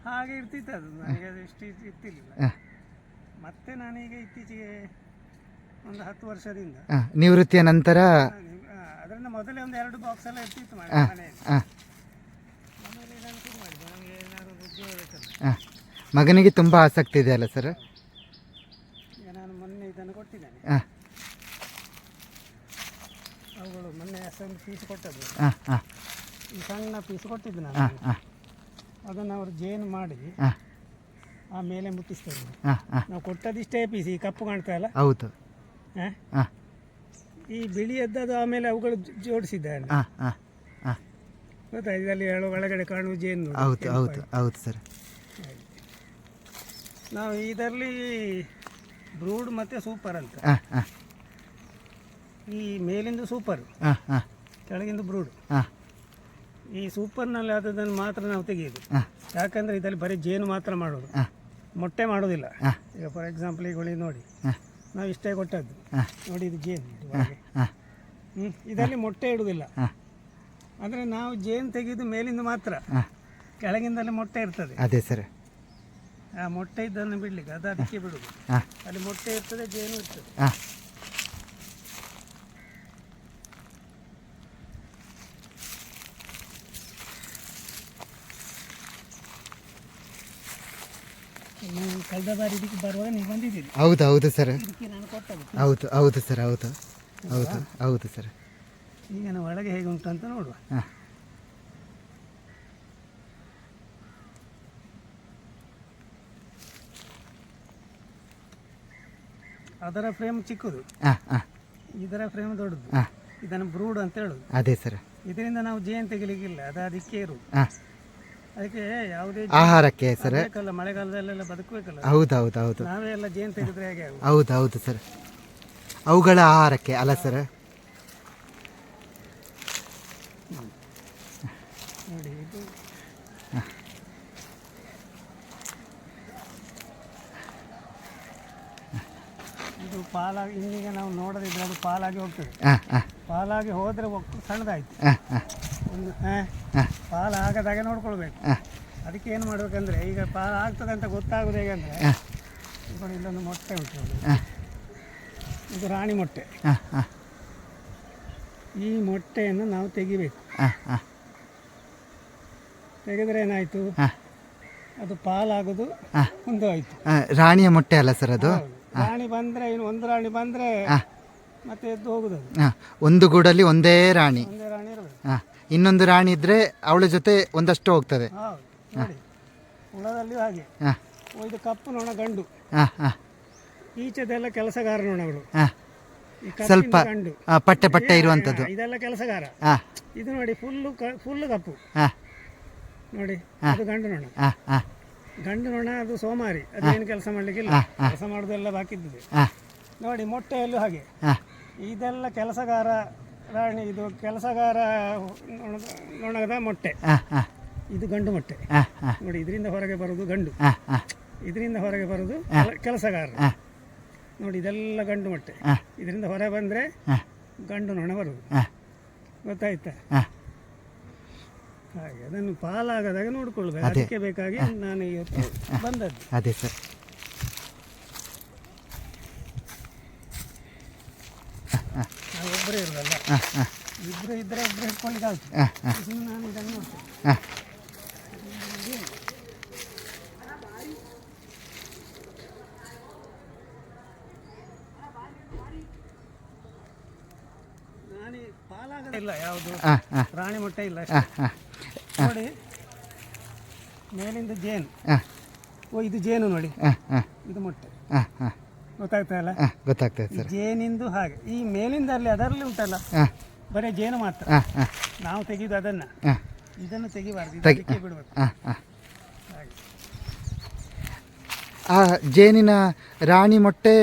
ಹಾಗೆ ಇರ್ತಿತ್ತು ಅದು, ನನಗೆ ಅದು ಇಷ್ಟು ಇರ್ತಿರ್ಲಿಲ್ಲ. ಮತ್ತೆ ನಾನೀಗ ಇತ್ತೀಚೆಗೆ ಒಂದು 10 ವರ್ಷದಿಂದ ನಿವೃತ್ತಿಯ ನಂತರ ಅದರಿಂದ ಮೊದಲೇ ಒಂದು 2 ಬಾಕ್ಸ್ ಎಲ್ಲ ಇರ್ತಿತ್ತು ಮನೆಯಲ್ಲಿ. ಆಮೇಲೆ ನಾನು ಶುರು ಮಾಡಿದೆ, ನನಗೆ ಏನಾದ್ರು ಉದ್ಯೋಗ ಬೇಕಲ್ಲ. ಮಗನಿಗೆ ತುಂಬ ಆಸಕ್ತಿ ಇದೆ ಅಲ್ಲ ಸರ್? ಈಗ ನಾನು ಮೊನ್ನೆ ಇದನ್ನು ಕೊಟ್ಟಿದ್ದೇನೆ, ಅವುಗಳು ಮೊನ್ನೆ ಒಂದು ಪೀಸ್ ಕೊಟ್ಟದ್ದು, ಈ ಸಣ್ಣ ಪೀಸ್ ಕೊಟ್ಟಿದ್ದು ನಾನು. ಅದನ್ನು ಅವರು ಜೇನು ಮಾಡಿ ಆಮೇಲೆ ಮುಟ್ಟಿಸ್ತೇವೆ. ನಾವು ಕೊಟ್ಟದಿಷ್ಟೇ ಪೀಸ್, ಈ ಕಪ್ಪು ಕಾಣ್ತಾ ಇಲ್ಲ, ಹೌದು. ಈ ಬಿಳಿಯದ್ದು ಆಮೇಲೆ ಅವುಗಳು ಜೋಡಿಸಿದ್ದಾರೆ. ಗೊತ್ತಾ, ಇದರಲ್ಲಿ ಒಳಗಡೆ ಕಾಣುವ ಜೇನು. ಹೌದು ಹೌದು ಹೌದು ಸರ್. ನಾವು ಇದರಲ್ಲಿ ಬ್ರೂಡ್ ಮತ್ತು ಸೂಪರ್ ಅಂತ, ಈ ಮೇಲಿಂದ ಸೂಪರ್, ಕೆಳಗಿಂದ ಬ್ರೂಡ್. ಈ ಸೂಪರ್ನಲ್ಲಿ ಆದದನ್ನು ಮಾತ್ರ ನಾವು ತೆಗೆಯೋದು, ಯಾಕಂದರೆ ಇದರಲ್ಲಿ ಬರೀ ಜೇನು ಮಾತ್ರ ಮಾಡೋದು, ಮೊಟ್ಟೆ ಮಾಡೋದಿಲ್ಲ. ಈಗ ಫಾರ್ ಎಕ್ಸಾಂಪಲ್ ಈಗ ನೋಡಿ, ನಾವು ಇಷ್ಟೇ ಕೊಟ್ಟದ್ದು ನೋಡಿ, ಇದು ಜೇನು ಇದರಲ್ಲಿ ಮೊಟ್ಟೆ ಇಡುವುದಿಲ್ಲ. ಅಂದರೆ ನಾವು ಜೇನು ತೆಗೆದು ಮೇಲಿಂದ ಮಾತ್ರ, ಕೆಳಗಿಂದಲ್ಲಿ ಮೊಟ್ಟೆ ಇರ್ತದೆ. ಅದೇ ಸರ್. ಆ ಮೊಟ್ಟೆ ಇದ್ದನ್ನು ಬಿಡ್ಲಿಕ್ಕೆ ಅದು ಅದಕ್ಕೆ ಬಿಡುದು, ಅಲ್ಲಿ ಮೊಟ್ಟೆ ಇರ್ತದೆ, ಜೇನು ಇರ್ತದೆ. ಕಳೆದ ಬಾರಿ ಇದಕ್ಕೆ ಬರುವಾಗ ನೀವು ಬಂದಿದ್ದೀರಿ. ಹೌದು ಹೌದು ಸರ್. ಇದಕ್ಕೆ ನಾನು ಕೊಟ್ಟದ್ದು. ಹೌದು ಹೌದು ಸರ್. ಹೌದು ಹೌದು ಹೌದು ಸರ್. ಈಗ ನಾವು ಒಳಗೆ ಹೇಗೆ ಉಂಟು ಅಂತ ನೋಡುವ. ಅದರ ಫ್ರೇಮ್ ಚಿಕ್ಕದು, ಇದರ ಫ್ರೇಮ್ ದೊಡ್ಡದು. ಇದನ್ನು ಬ್ರೂಡ್ ಅಂತ ಹೇಳುದು. ಅದೇ ಸರ್. ಇದರಿಂದ ನಾವು ಜೇನು ತೆಗಿಲಿಕ್ಕಿಲ್ಲ, ಅದು ಅದಕ್ಕೆ ಇರುವುದು. ಅದಕ್ಕೆ ಯಾವುದೇ ಆಹಾರಕ್ಕೆ ಸರ್, ಮಳೆಗಾಲದಲ್ಲೆಲ್ಲ ಬದುಕಬೇಕಲ್ಲ. ಹೌದು ಹೌದು ಹೌದು. ನಾವೇ ಎಲ್ಲ ಜೇನು ತೆಗೆದ್ರೆ ಹೇಗೆ? ಹೌದು ಹೌದು ಸರ್. ಅವುಗಳ ಆಹಾರಕ್ಕೆ ಅಲ್ಲ ಸರ್. ನೋಡಿ, ಇದು ಪಾಲಾಗಿ, ಇನ್ನೀಗ ನಾವು ನೋಡದಿದ್ರೆ ಅದು ಪಾಲಾಗಿ ಹೋಗ್ತದೆ. ಪಾಲಾಗಿ ಹೋದರೆ ಸಣ್ಣದಾಯ್ತು. ಒಂದು ಪಾಲು ಆಗದಾಗೆ ನೋಡ್ಕೊಳ್ಬೇಕು. ಅದಕ್ಕೆ ಏನು ಮಾಡ್ಬೇಕಂದ್ರೆ, ಈಗ ಪಾಲು ಆಗ್ತದೆ ಅಂತ ಗೊತ್ತಾಗೋದು ಹೇಗೆಂದರೆ, ನೋಡಿ ಇಲ್ಲೊಂದು ಮೊಟ್ಟೆ ಉಂಟು, ಇದು ರಾಣಿ ಮೊಟ್ಟೆ. ಈ ಮೊಟ್ಟೆಯನ್ನು ನಾವು ತೆಗಿಬೇಕು. ತೆಗೆದ್ರೆ ಏನಾಯ್ತು, ಅದು ಪಾಲಾಗೋದು ಒಂದು ಆಯ್ತು. ರಾಣಿಯ ಮೊಟ್ಟೆ ಅಲ್ಲ ಸರ್ ಅದು? ರಾಣಿ ಬಂದರೆ, ಇನ್ನು ಒಂದು ರಾಣಿ ಬಂದರೆ ಮತ್ತೆ ಎದ್ದು ಹೋಗುದು. ಒಂದು ಗೂಡಲ್ಲಿ ಒಂದೇ ರಾಣಿ ಇರಬೇಕು. ಇನ್ನೊಂದು ರಾಣಿ ಇದ್ರೆ ಅವಳ ಜೊತೆ ಒಂದಷ್ಟು ಹೋಗ್ತದೆ. ಹೌದು. ನೋಡಿ, ಹುಳದಲ್ಲಿಯೂ ಹಾಗೆ. ಇದು ಕಪ್ಪು ನೊಣ ಗಂಡು, ಈಚೆದೆಲ್ಲ ಕೆಲಸಗಾರ ನೊಣಗಳು. ಸ್ವಲ್ಪ ಪಟ್ಟೆ ಪಟ್ಟೆ ಇರುವಂತದ್ದು, ಇದೆಲ್ಲ ಕೆಲಸಗಾರ. ಇದು ನೋಡಿ, ಫುಲ್ ಕಪ್ಪು. ನೋಡಿ, ಅದು ಗಂಡು ನೊಣ. ಗಂಡು ನೊಣ ಅದು ಸೋಮಾರಿ, ಅದೇನು ಕೆಲಸ ಮಾಡ್ಲಿಕ್ಕಿಲ್ಲ, ಕೆಲಸ ಮಾಡೋದೆಲ್ಲ ಬಾಕಿದ್ದಿದೆ. ನೋಡಿ, ಮೊಟ್ಟೆಯಲ್ಲೂ ಹಾಗೆ. ಇದೆಲ್ಲ ಕೆಲಸಗಾರ ರಾಣಿ, ಇದು ಕೆಲಸಗಾರ ನೊಣದ ಮೊಟ್ಟೆ. ಇದು ಗಂಡು ಮೊಟ್ಟೆ. ನೋಡಿ, ಇದರಿಂದ ಹೊರಗೆ ಬರೋದು ಗಂಡು, ಇದರಿಂದ ಹೊರಗೆ ಬರೋದು ಕೆಲಸಗಾರ. ನೋಡಿ, ಇದೆಲ್ಲ ಗಂಡು ಮೊಟ್ಟೆ. ಇದರಿಂದ ಹೊರ ಬಂದರೆ ಗಂಡು ನೊಣ ಬರುವುದು. ಗೊತ್ತಾಯ್ತಾ? ಹಾಗೆ ಅದನ್ನು ಪಾಲಾಗದಾಗ ನೋಡ್ಕೊಳ್ಬೇಕು. ಅದಕ್ಕೆ ಬೇಕಾಗಿ ನಾನು ಇವತ್ತು ಬಂದದ್ದು. ಅದೇ ಸರ್. ನಾವು ಒಬ್ಬರೇ ಇರೋದಲ್ಲ, ಇಬ್ಬರು ಇದ್ದರೆ ಒಬ್ಬರು ಹಿಡ್ಕೊಳ್ಳಿಕ್ಕೆ ಆಗ್ತದೆ. ನಾನು ಇದನ್ನು ನೋಡ್ತೇನೆ. ನಾನು ಪಾಲಾಗದಿಲ್ಲ, ಯಾವುದು ರಾಣಿ ಮೊಟ್ಟೆ ಇಲ್ಲ. ನೋಡಿ, ಮೇಲಿಂದ ಜೇನು. ಇದು ಜೇನು ನೋಡಿ, ಇದು ಮೊಟ್ಟೆ. ಗೊತ್ತಾಗ್ತಾ ಇಲ್ಲ? ಗೊತ್ತಾಗ್ತದೆ ಸರ್. ಜೇನಿಂದು ಹಾಗೆ ಈ ಮೇಲಿಂದ ಅದರಲ್ಲಿ ಉಂಟಲ್ಲ, ಬರೀ ಜೇನು ಮಾತ್ರ. ನಾವು ತೆಗೆದು ಇದನ್ನು ತೆಗಿಬಾರ್ದು, ಇದಕ್ಕೆ ಬಿಡಬೇಕು. ಆ ಜೇನಿನ ರಾಣಿ ಮೊಟ್ಟೆ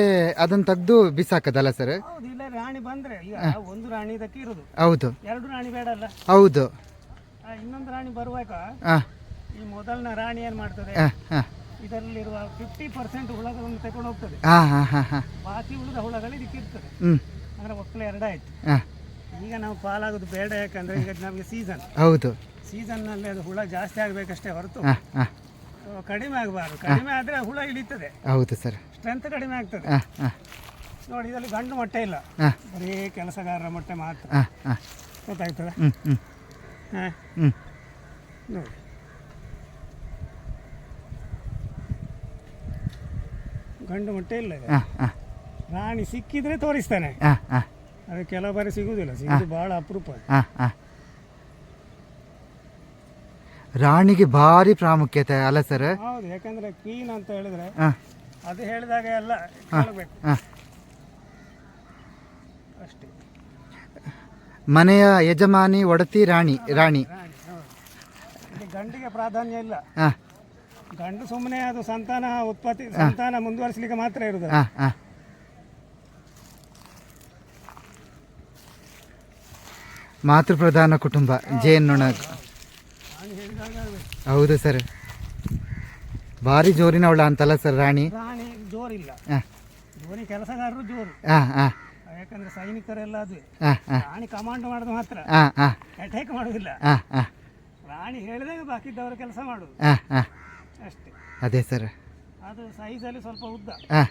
ಅದನ್ನು ತೆಗೆದು ಬಿಸಾಕದಲ್ಲ ಸರ್? ಹೌದು. ಇಲ್ಲ, ರಾಣಿ ಬಂದ್ರೆ ಈಗ ಒಂದು ರಾಣಿ ಇದಕ್ಕೆ ಇರುದು. ಹೌದು. 2 ರಾಣಿ ಬೇಡ ಅಲ್ಲ? ಹೌದು. ಇನ್ನೊಂದು ರಾಣಿ ಬರುವಾಗ ಈ ಮೊದಲನ ರಾಣಿ ಏನ್ ಮಾಡ್ತದೆ, ಇದರಲ್ಲಿರುವ 50% ಹುಳಗಳನ್ನು ತಗೊಂಡು ಹೋಗ್ತದೆ. ಬಾಕಿ ಉಳಿದ ಹುಳಗಳು ಇದಕ್ಕೆ ಇರ್ತದೆ. ಅಂದ್ರೆ ಮಕ್ಕಳು 2 ಆಯ್ತು. ಈಗ ನಾವು ಪಾಲಾಗೋದು ಬೇಡ, ಯಾಕಂದ್ರೆ ಈಗ ನಮಗೆ ಸೀಸನ್. ಹೌದು. ಸೀಸನ್ ನಲ್ಲಿ ಅದು ಹುಳ ಜಾಸ್ತಿ ಆಗ್ಬೇಕಷ್ಟೇ ಹೊರತು ಕಡಿಮೆ ಆಗಬಾರ್ದು. ಕಡಿಮೆ ಆದರೆ ಹುಳ ಇಳಿತದೆ, ಹೌದು ಸರ್. ಸ್ಟ್ರೆಂತ್ ಕಡಿಮೆ ಆಗ್ತದೆ. ಹಾಂ ಹಾಂ ನೋಡಿ ಇದರಲ್ಲಿ ಗಂಡು ಮೊಟ್ಟೆ ಇಲ್ಲ, ಹಾಂ ಬರೀ ಕೆಲಸಗಾರರ ಮೊಟ್ಟೆ ಮಾತ್ರ. ಹಾಂ ಹಾಂ ಗೊತ್ತಾಗ್ತದೆ? ಹ್ಞೂ ಹ್ಞೂ ಹಾಂ ಹ್ಞೂ ನೋಡಿ ಗಂಡು ಮೊಟ್ಟೆ ಇಲ್ಲ ಇದು. ಹಾಂ ಹಾಂ ರಾಣಿ ಸಿಕ್ಕಿದ್ರೆ ತೋರಿಸ್ತಾನೆ, ಹಾಂ ಹಾಂ ಅದು ಕೆಲವು ಬಾರಿ ಸಿಗುವುದಿಲ್ಲ, ಸಿಗೋದು ಭಾಳ ಅಪರೂಪ. ಹಾಂ ಹಾಂ ರಾಣಿಗೆ ಭಾರಿ ಪ್ರಾಮುಖ್ಯತೆ ಅಲ್ಲ ಸರ್? ಹೌದು, ಯಾಕಂದ್ರೆ ಕ್ವೀನ್ ಅಂತ ಹೇಳಿದ್ರೆ ಹಾಂ ಅದು ಹೇಳಿದಾಗ ಎಲ್ಲ ಕೇಳಬೇಕು ಹಾಂ ಅಷ್ಟೇ. ಮನೆಯ ಯಜಮಾನಿ ಒಡತಿ ರಾಣಿ. ರಾಣಿ ರಾಣಿ ಹೌದು. ಇದು ಗಂಡಿಗೆ ಪ್ರಾಧಾನ್ಯ ಇಲ್ಲ, ಹಾಂ ಗಂಡು ಸುಮ್ಮನೆ ಅದು ಸಂತಾನ ಉತ್ಪತ್ತಿ, ಸಂತಾನ ಮುಂದುವರಿಸಲಿಕ್ಕೆ ಮಾತ್ರ ಇರುದು. ಹಾಂ ಹಾಂ ಮಾತೃಪ್ರಧಾನ ಕುಟುಂಬ ಜೇನ್ನೊಣ. ರಾಣಿ ಹೇಳಿದಾಗ ಆಗ್ಬೇಕು. ಹೌದು ಸರ್, ಭಾರಿ ಜೋರಿನವಳ ಅಂತಲ್ಲ ಸರ್ ರಾಣಿ? ರಾಣಿ ಜೋರಿಲ್ಲ, ಹಾಂ ಜೋರಿ ಕೆಲಸಗಾರರು ಜೋರು, ಹಾಂ ಹಾಂ ಯಾಕಂದ್ರೆ ಸೈನಿಕರೆಲ್ಲ ಅದುವೆ. ಹಾಂ ಹಾಂ ರಾಣಿ ಕಮಾಂಡ್ ಮಾಡೋದು ಮಾತ್ರ, ಹಾಂ ಹಾಂ ಅಟ್ಯಾಕ್ ಮಾಡೋದಿಲ್ಲ. ಹಾಂ ಹಾಂ ರಾಣಿ ಹೇಳಿದಾಗ ಬಾಕಿದ್ದವರು ಕೆಲಸ ಮಾಡೋದು ಹಾಂ ಹಾಂ ಅಷ್ಟೇ. ಅದೇ ಸರ್. ಅದು ಸೈಜಲ್ಲಿ ಸ್ವಲ್ಪ ಉದ್ದ. ಹಾಂ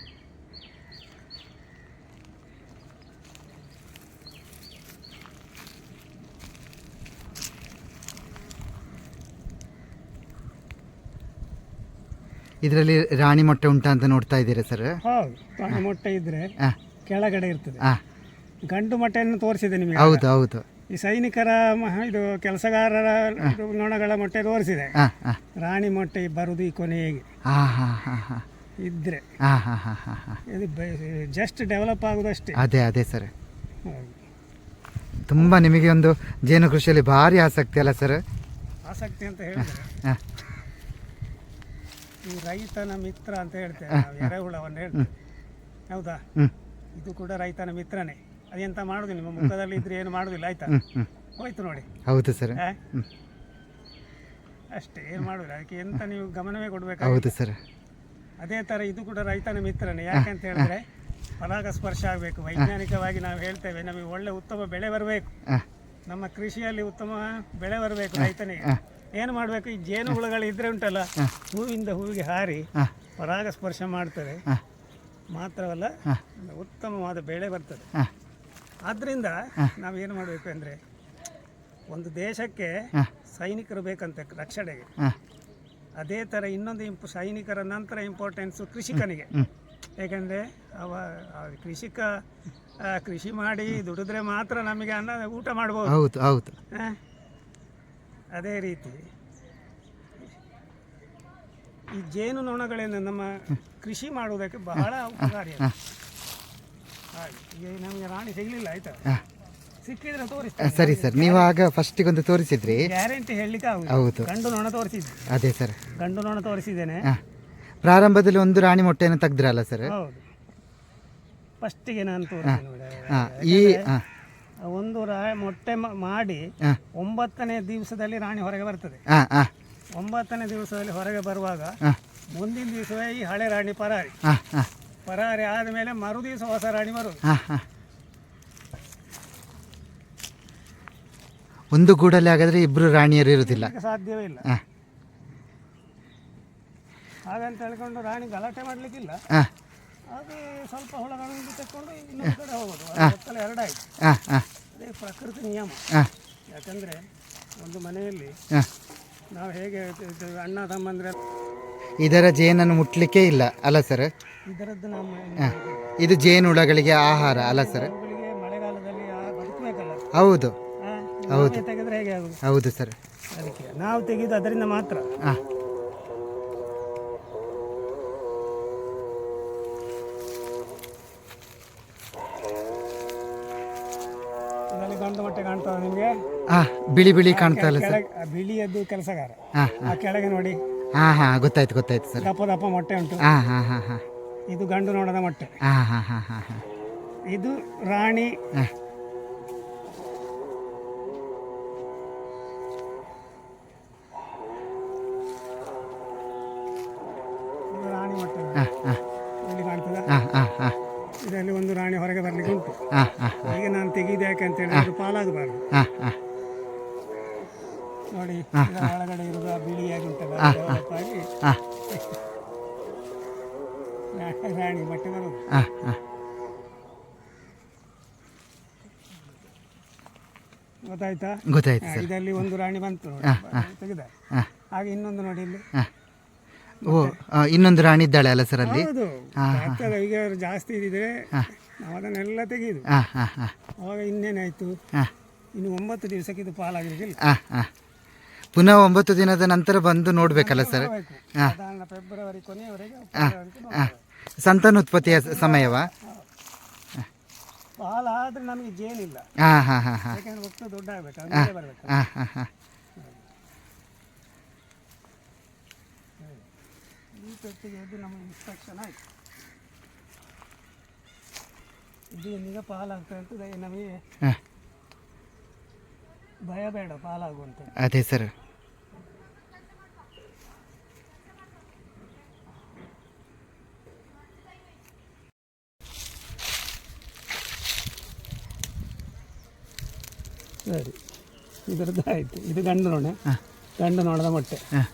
ಇದರಲ್ಲಿ ರಾಣಿ ಮೊಟ್ಟೆ ಉಂಟಾ ಅಂತ ನೋಡ್ತಾ ಇದ್ದೀರಾ ಸರ್? ಹೌದು, ರಾಣಿ ಮೊಟ್ಟೆ ಇದ್ರೆ ಹಾಂ ಕೆಳಗಡೆ ಇರ್ತದೆ. ಹಾಂ ಗಂಡು ಮೊಟ್ಟೆಯನ್ನು ತೋರಿಸಿದೆ ನಿಮಗೆ. ಹೌದು ಹೌದು. ಈ ಸೈನಿಕರ ಇದು ಕೆಲಸಗಾರರ ಇದು ನೊಣಗಳ ಮೊಟ್ಟೆ ತೋರಿಸಿದೆ. ಹಾಂ ಹಾಂ ರಾಣಿ ಮೊಟ್ಟೆ ಬರುವುದು ಈ ಕೊನೆಗೆ ಹಾಂ ಹಾಂ ಹಾಂ ಹಾಂ ಇದ್ರೆ. ಹಾಂ ಹಾಂ ಹಾಂ ಹಾಂ ಹಾಂ ಇದು ಜಸ್ಟ್ ಡೆವಲಪ್ ಆಗೋದಷ್ಟೇ. ಅದೇ ಅದೇ ಸರ್. ಹೌದು. ತುಂಬ ನಿಮಗೆ ಒಂದು ಜೇನು ಕೃಷಿಯಲ್ಲಿ ಭಾರಿ ಆಸಕ್ತಿ ಅಲ್ಲ ಸರ್? ಆಸಕ್ತಿ ಅಂತ ಹೇಳಿದ್ರೆ ಹಾಂ ಈ ರೈತನ ಮಿತ್ರ ಅಂತ ಹೇಳ್ತೇವೆ ನಾವು, ಎರೆಹುಳವನ್ನು ಹೇಳ್ತೇವೆ. ಹೌದಾ? ಹ್ಞೂ ಇದು ಕೂಡ ರೈತನ ಮಿತ್ರನೇ. ಅದೆಂತ ಮಾಡುದಿಲ್ಲ, ನಿಮ್ಮ ಮುಖದಲ್ಲಿ ಇದ್ರೆ ಏನು ಮಾಡುದಿಲ್ಲ, ಆಯ್ತಾ? ಹ್ಞೂ ಹ್ಞೂ ಹೋಯ್ತು ನೋಡಿ. ಹೌದು ಸರ್. ಆ? ಹ್ಞೂ ಅಷ್ಟೇ, ಏನು ಮಾಡುದಿಲ್ಲ, ಅದಕ್ಕೆ ಎಂತ ನೀವು ಗಮನವೇ ಕೊಡಬೇಕು. ಹೌದು ಸರ್. ಅದೇ ಥರ ಇದು ಕೂಡ ರೈತನ ಮಿತ್ರನೇ. ಯಾಕೆಂತ ಹೇಳಿದ್ರೆ ಪರಾಗಸ್ಪರ್ಶ ಆಗಬೇಕು. ವೈಜ್ಞಾನಿಕವಾಗಿ ನಾವು ಹೇಳ್ತೇವೆ, ನಮಗೆ ಒಳ್ಳೆ ಉತ್ತಮ ಬೆಳೆ ಬರಬೇಕು, ಹಾಂ ನಮ್ಮ ಕೃಷಿಯಲ್ಲಿ ಉತ್ತಮ ಬೆಳೆ ಬರಬೇಕು. ರೈತನಿಗೆ ಹಾಂ ಏನು ಮಾಡಬೇಕು, ಈ ಜೇನು ಹುಳುಗಳು ಇದ್ರೆ ಉಂಟಲ್ಲ, ಹೂವಿಂದ ಹೂವಿಗೆ ಹಾರಿ ಹಾಂ ಪರಾಗಸ್ಪರ್ಶ ಮಾಡ್ತದೆ. ಹಾಂ ಮಾತ್ರವಲ್ಲ, ಹಾಂ ಉತ್ತಮವಾದ ಬೆಳೆ ಬರ್ತದೆ. ಹಾಂ ಆದ್ದರಿಂದ ನಾವೇನು ಮಾಡಬೇಕು ಅಂದರೆ, ಒಂದು ದೇಶಕ್ಕೆ ಹಾಂ ಸೈನಿಕರು ಬೇಕಂತೆ ರಕ್ಷಣೆಗೆ. ಹಾಂ ಅದೇ ಥರ ಇನ್ನೊಂದು ಸೈನಿಕರ ನಂತರ ಇಂಪಾರ್ಟೆನ್ಸು ಕೃಷಿಕನಿಗೆ. ಹ್ಞೂ ಏಕೆಂದರೆ ಆ ಕೃಷಿಕ ಕೃಷಿ ಮಾಡಿ ದುಡಿದ್ರೆ ಮಾತ್ರ ನಮಗೆ ಊಟ ಮಾಡ್ಬೋದು. ಹೌದು ಹೌದು. ಅದೇ ರೀತಿ ಈ ಜೇನು ನೊಣಗಳಿಂದ ನಮ್ಮ ಕೃಷಿ ಮಾಡುವುದಕ್ಕೆ ಬಹಳ ಉಪಕಾರಿ. ಹಾಗೆ ಈಗ ನಮಗೆ ರಾಣಿ ಸಿಗಲಿಲ್ಲ, ಆಯ್ತಾ? ಹಾಂ ಸಿಕ್ಕಿದ್ರೆ ತೋರಿಸ್ತಾರೆ. ಸರಿ ಸರ್, ನೀವು ಆಗ ಫಸ್ಟಿಗೊಂದು ತೋರಿಸಿದ್ರಿ. ಗ್ಯಾರಂಟಿ ಹೇಳಲಿಕ್ಕೆ ಆಗುದು. ಹೌದು. ಗಂಡು ನೊಣ ತೋರಿಸಿದ್ದೆ. ಅದೇ ಸರ್, ಗಂಡು ನೊಣ ತೋರಿಸಿದ್ದೇನೆ. ಹಾಂ ಪ್ರಾರಂಭದಲ್ಲಿ ಒಂದು ರಾಣಿ ಮೊಟ್ಟೆಯನ್ನು ತೆಗ್ದ್ರಲ್ಲ ಸರ್? ಹೌದು, ಫಸ್ಟಿಗೆ ನಾನು ತೋರಿಸಿದೆ ನೋಡಿ. ಹಾಂ ಈ ಹಾಂ ಒಂದು ಮೊಟ್ಟೆ ಮಾಡಿ ಹಾಂ 9ನೇ ದಿವಸದಲ್ಲಿ ರಾಣಿ ಹೊರಗೆ ಬರ್ತದೆ. ಹಾಂ ಹಾಂ 9ನೇ ದಿವಸದಲ್ಲಿ ಹೊರಗೆ ಬರುವಾಗ ಹಾಂ ಮುಂದಿನ ದಿವಸವೇ ಈ ಹಳೆ ರಾಣಿ ಪರಾರಿ. ಹಾಂ ಹಾಂ ಪರಾರಿ ಆದಮೇಲೆ ಮರು ದಿವಸ ಹೊಸ ರಾಣಿ ಬರುವುದು. ಹಾಂ ಹಾಂ ಒಂದು ಗೂಡಲ್ಲಿ ಹಾಗಾದರೆ ಇಬ್ಬರು ರಾಣಿಯರು ಇರುವುದಿಲ್ಲ? ಇದಕ್ಕೆ ಸಾಧ್ಯವೇ ಇಲ್ಲ. ಹಾಂ ಹಾಗಂತ ಹೇಳ್ಕೊಂಡು ರಾಣಿ ಗಲಾಟೆ ಮಾಡಲಿಕ್ಕಿಲ್ಲ. ಹಾಂ ಅದು ಸ್ವಲ್ಪ ಹುಳಗಳನ್ನು ತೆಕ್ಕೊಂಡು ಇನ್ನೊಂದು ಕಡೆ ಹೋಗೋದು. ಅದು ಎರಡಾಯ್ತು. ಹಾಂ ಹಾಂ ಅದೇ ಪ್ರಕೃತಿ ನಿಯಮ. ಹಾಂ ಯಾಕಂದರೆ ಒಂದು ಮನೆಯಲ್ಲಿ ಹಾಂ ನಾವು ಹೇಗೆ ಅಣ್ಣ ತಮ್ಮಂದ್ರೆ ಇದರ ಜೇನನ್ನು ಮುಟ್ಲಿಕ್ಕೆ ಇಲ್ಲ ಅಲ್ಲ ಸರ್? ಇದರದ್ದು ನಮ್ಮ ಹಾಂ ಇದು ಜೇನುಹುಳಗಳಿಗೆ ಆಹಾರ ಅಲ್ಲ ಸರ್? ಅವುಗಳಿಗೆ ಮಳೆಗಾಲದಲ್ಲಿ ಬದುಕಬೇಕಲ್ಲ. ಹೌದು ಹೌದು. ತೆಗೆದ್ರೆ ಹೇಗೆ ಆಗುದು? ಹೌದು ಸರ್. ಅದಕ್ಕೆ ನಾವು ತೆಗೆದು ಅದರಿಂದ ಮಾತ್ರ. ಹಾಂ ಇದರಲ್ಲಿ ಗಂಡು ಮೊಟ್ಟೆ ಕಾಣ್ತದೆ ನಿಮಗೆ? ಹಾಂ ಬಿಳಿ ಬಿಳಿ ಕಾಣ್ತಾ ಇಲ್ಲ ಸರ್? ಬಿಳಿಯದ್ದು ಕೆಲಸಗಾರ. ಹಾಂ ಆ ಕೆಳಗೆ ನೋಡಿ. ಹಾಂ ಹಾಂ ಗೊತ್ತಾಯ್ತು ಗೊತ್ತಾಯ್ತು ಸರ್. ದಪ್ಪ ದಪ್ಪ ಮೊಟ್ಟೆ ಉಂಟು. ಹಾಂ ಹಾಂ ಹಾಂ ಹಾಂ ಇದು ಗಂಡು ನೋಡದ ಮೊಟ್ಟೆ. ಹಾಂ ಹಾಂ ಹಾಂ ಹಾಂ ಹಾಂ ಇದು ರಾಣಿ. ಹಾಂ ಇದು ರಾಣಿ ಮೊಟ್ಟೆ. ಹಾಂ ಹಾಂ ಇಲ್ಲಿ ಕಾಣ್ತದ? ಹಾಂ ಹಾಂ ಹಾಂ ಇದರಲ್ಲಿ ಒಂದು ರಾಣಿ ಹೊರಗೆ ಬರ್ಲಿಕ್ಕೆ ಉಂಟು. ಹಾಂ ಹಾಂ ಈಗ ನಾನು ತೆಗೆದು ಯಾಕೆ ಅಂತ ಹೇಳಿದ್ರೆ ಅದು ಪಾಲಾಗಬಾರ್ದು. ಹಾಂ ಹಾಂ ನೋಡಿ, ಇದರ ಒಳಗಡೆ ಇರುವುದು ಬಿಳಿಯಾಗಿ ಉಂಟಲ್ಲ, ಡೆವಲಪ್ ಆಗಿ ಹಾಂ ರಾಣಿ ಬಟ್ಟೆ ಬರೋದು. ಹಾಂ ಹಾಂ ಗೊತ್ತಾಯ್ತಾ? ಗೊತ್ತಾಯ್ತು ಸರ್. ಇದರಲ್ಲಿ ಒಂದು ರಾಣಿ ಬಂತು ನೋಡಿ, ತೆಗೆದ. ಹಾಗೆ ಇನ್ನೊಂದು ನೋಡಿ ಇಲ್ಲಿ. ಓ ಇನ್ನೊಂದು ರಾಣಿ ಇದ್ದಾಳೆ ಅಲ್ಲ ಸರ್ ಅಲ್ಲಿ? ಹೌದು, ಆಗ್ತದೆ. ಈಗ ಜಾಸ್ತಿ ಇದ್ದಿದ್ರೆ ನಾವು ಅದನ್ನೆಲ್ಲ ತೆಗೆಯುದು. ಹಾಂ ಹಾಂ ಹಾಂ ಅವಾಗ ಇನ್ನೇನಾಯ್ತು, ಹಾಂ ಇನ್ನು 9 ದಿವಸಕ್ಕೆ ಇದು ಪಾಲಾಗಲಿಕ್ಕಿಲ್ಲ. ಹಾಂ ಹಾಂ ಪುನಃ 9 ದಿನದ ನಂತರ ಬಂದು ನೋಡಬೇಕಲ್ಲ ಸರ್? ಹಾಂ ಸಾಧಾರಣ ಫೆಬ್ರವರಿ ಕೊನೆಯವರೆಗೆ ಹಾಂ ಸಂತಾನೋತ್ಪತ್ತಿಯ ಸಮಯವಾ? ಪಾಲಾದ್ರೆ ನಮಗೆ ಜೇನಿಲ್ಲ. ಹಾಂ ಹಾಂ ಹಾಂ ಹಾಂ ಯಾಕಂದ್ರೆ ಮಕ್ಕಳು ದೊಡ್ಡ ಆಗ್ಬೇಕು, ಅದು ಬರಬೇಕು. ಹಾಂ ಹಾಂ ಹಾಂ ಈ ಪೆಟ್ಟಿಗೆ ಇದು ನಮ್ಮ ಇನ್ಸ್ಪೆಕ್ಷನ್ ಆಯ್ತು. ಇದು ಏನೀಗ ಪಾಲಾಗ್ತದೆ ಅಂತ ನಮಗೆ ಹಾಂ ಭಯ ಬೇಡ ಪಾಲಾಗುವಂತ. ಅದೇ ಸರ್. ಸರಿ, ಇದರದ್ದು ಆಯಿತು. ಇದು ಗಂಡು ನೋಣ, ಗಂಡು ನೋಣದ ಮೊಟ್ಟೆ. ಹಾಂ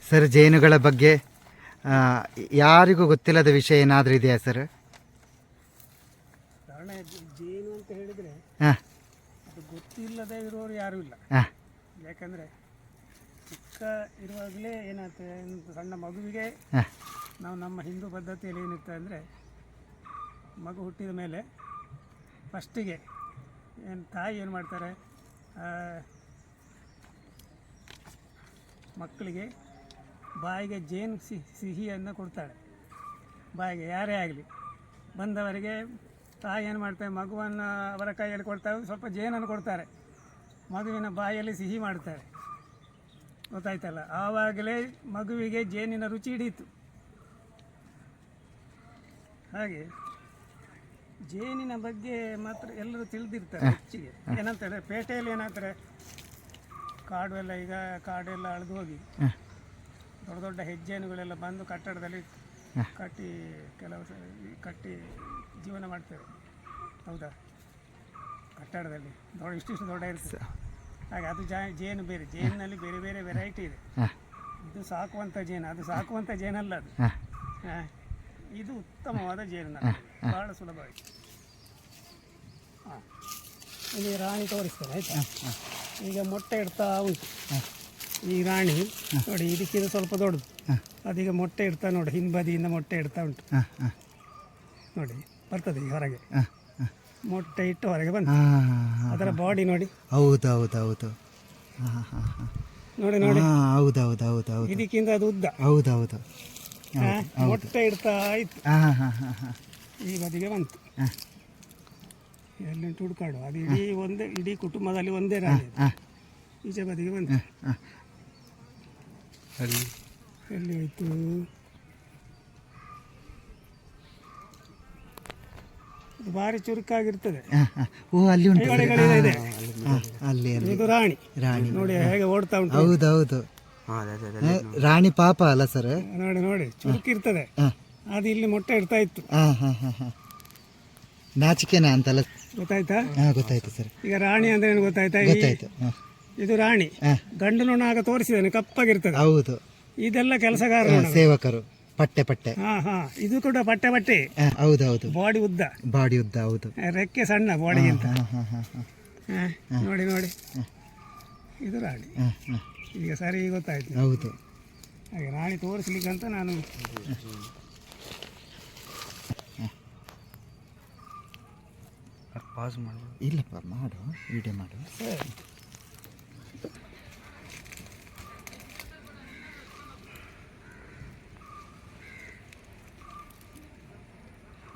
ಸರ್, ಜೇನುಗಳ ಬಗ್ಗೆ ಯಾರಿಗೂ ಗೊತ್ತಿಲ್ಲದ ವಿಷಯ ಏನಾದರೂ ಇದೆಯಾ ಸರ್? ಕಾರಣ ಜೇನು ಅಂತ ಹೇಳಿದರೆ ಹಾಂ ಅದು ಗೊತ್ತಿಲ್ಲದೆ ಇರೋರು ಯಾರೂ ಇಲ್ಲ. ಹಾಂ ಯಾಕಂದರೆ ಚಿಕ್ಕ ಇರುವಾಗಲೇ ಏನಾಗ್ತದೆ, ಒಂದು ಸಣ್ಣ ಮಗುವಿಗೆ ಹಾಂ ನಾವು ನಮ್ಮ ಹಿಂದೂ ಪದ್ಧತಿಯಲ್ಲಿ ಏನಿರ್ತದೆ ಅಂದರೆ, ಮಗು ಹುಟ್ಟಿದ ಮೇಲೆ ಫಸ್ಟಿಗೆ ತಾಯಿ ಏನು ಮಾಡ್ತಾರೆ, ಮಕ್ಕಳಿಗೆ ಬಾಯಿಗೆ ಜೇನು ಸಿಹಿಯನ್ನು ಕೊಡ್ತಾಳೆ. ಬಾಯಿಗೆ ಯಾರೇ ಆಗಲಿ ಬಂದವರಿಗೆ ತಾಯಿ ಏನು ಮಾಡ್ತಾರೆ, ಮಗುವನ್ನು ಅವರ ಕೈಯಲ್ಲಿ ಕೊಡ್ತಾರೆ, ಸ್ವಲ್ಪ ಜೇನನ್ನು ಕೊಡ್ತಾರೆ, ಮಗುವಿನ ಬಾಯಲ್ಲಿ ಸಿಹಿ ಮಾಡ್ತಾರೆ. ಗೊತ್ತಾಯ್ತಲ್ಲ? ಆವಾಗಲೇ ಮಗುವಿಗೆ ಜೇನಿನ ರುಚಿ ಹಿಡೀತು. ಹಾಗೆ ಜೇನಿನ ಬಗ್ಗೆ ಮಾತ್ರ ಎಲ್ಲರೂ ತಿಳಿದಿರ್ತಾರೆ ಹೆಚ್ಚಿಗೆ. ಏನಂತಾರೆ, ಪೇಟೆಯಲ್ಲಿ ಏನಾಗ್ತಾರೆ, ಕಾಡು ಎಲ್ಲ ಈಗ ಕಾಡೆಲ್ಲ ಅಳೆದು ಹೋಗಿ ದೊಡ್ಡ ದೊಡ್ಡ ಹೆಜ್ಜೇನುಗಳೆಲ್ಲ ಬಂದು ಕಟ್ಟಡದಲ್ಲಿ ಕಟ್ಟಿ ಕಟ್ಟಿ ಜೀವನ ಮಾಡ್ತೇವೆ. ಹೌದಾ? ಕಟ್ಟಡದಲ್ಲಿ ಇಷ್ಟಿಷ್ಟು ದೊಡ್ಡ ಇರ್ತದೆ. ಹಾಗೆ ಅದು ಜೇನು ಬೇರೆ, ಜೇನಿನಲ್ಲಿ ಬೇರೆ ಬೇರೆ ವೆರೈಟಿ ಇದೆ. ಇದು ಸಾಕುವಂಥ ಜೇನು, ಅದು ಸಾಕುವಂಥ ಜೇನಲ್ಲ ಅದು. ಇದು ಉತ್ತಮವಾದ ಜೇನು, ಬಹಳ ಸುಲಭವಾಗಿ. ಹಾಂ, ಇಲ್ಲಿ ರಾಣಿ ತೋರಿಸ್ತೇನೆ ಆಯಿತಾ? ಈಗ ಮೊಟ್ಟೆ ಇಡ್ತಾ ಉಂಟು ಈ ರಾಣಿ. ನೋಡಿ, ಇದಕ್ಕಿಂತ ಸ್ವಲ್ಪ ದೊಡ್ಡದು. ಅದೀಗ ಮೊಟ್ಟೆ ಇಡ್ತಾ ನೋಡಿ, ಹಿಂಬದಿಯಿಂದ ಮೊಟ್ಟೆ ಇಡ್ತಾ ಉಂಟು. ನೋಡಿ, ಬರ್ತದೆ ಈಗ ಹೊರಗೆ. ಮೊಟ್ಟೆ ಇಟ್ಟು ಹೊರಗೆ ಬಂತು. ಅದರ ಬಾಡಿ ನೋಡಿ. ಹೌದೌದೌದು. ನೋಡಿ ನೋಡಿ, ಹೌದೌದೌದು. ಇದಕ್ಕಿಂತ ಅದು ಉದ್ದ. ಹೌದೌದು. ಮೊಟ್ಟೆ ಇಡ್ತಾ ಇತ್ತು, ಈ ಬದಿಗೆ ಬಂತು. ಎಲ್ಲುಂಟು ಹುಡುಕಾಡು, ಅದು ಇಡೀ ಕುಟುಂಬದಲ್ಲಿ ಒಂದೇ ರಾಣಿ. ಈಚೆ ಬದಿಗೆ ಬಂತು. ಎಲ್ಲಿ ಹೋಯ್ತು? ಇದು ಭಾರಿ ಚುರುಕಾಗಿರ್ತದೆ. ಅಲ್ಲಿ ಉಂಟು. ಇದೆ. ಅಲ್ಲಿ ಇದು ರಾಣಿ. ರಾಣಿ ನೋಡಿ ಹೇಗೆ ಓಡ್ತಾ ಉಂಟು. ಹೌದೌದು. ರಾಣಿ ಪಾಪ ಅಲ್ಲ ಸರ್? ನೋಡಿ ನೋಡಿ, ಚುರುಕಿರ್ತದೆ. ಅದು ಇಲ್ಲಿ ಮೊಟ್ಟೆ ಇಡ್ತಾ ಇತ್ತು. ನಾಚಿಕೆನಾ ಅಂತಲ್ಲ? ಗೊತ್ತಾಯ್ತಾ? ಗೊತ್ತಾಯ್ತು ಸರ್. ಈಗ ರಾಣಿ ಅಂದ್ರೆ ಏನು ಗೊತ್ತಾಯ್ತಾ? ಗೊತ್ತಾಯ್ತು. ಇದು ರಾಣಿ. ಗಂಡು ನೊಣ ಆಗ ತೋರಿಸಿದ್ದಾನೆ, ಕಪ್ಪಾಗಿರ್ತದೆ. ಹೌದು. ಇದೆಲ್ಲ ಕೆಲಸಗಾರ ಸೇವಕರು. ಪಟ್ಟೆ ಪಟ್ಟೆ. ಇದು ಕೂಡ ಪಟ್ಟೆ ಪಟ್ಟೆ. ಹೌದೌದು. ಬಾಡಿ ಉದ್ದ. ಬಾಡಿ ಉದ್ದ. ಹೌದು. ರೆಕ್ಕೆ ಸಣ್ಣ ಬಾಡಿಗಿಂತ. ನೋಡಿ ನೋಡಿ, ಇದು ರಾಣಿ. ಈಗ ಸರಿ ಗೊತ್ತಾಯ್ತು. ಹೌದು. ಹಾಗೆ ರಾಣಿ ತೋರಿಸ್ಲಿಕ್ಕಂತ ನಾನು ಪಾಸ್ ಮಾಡು. ಇಲ್ಲಪ್ಪ, ಮಾಡು, ವಿಡಿಯೋ ಮಾಡು.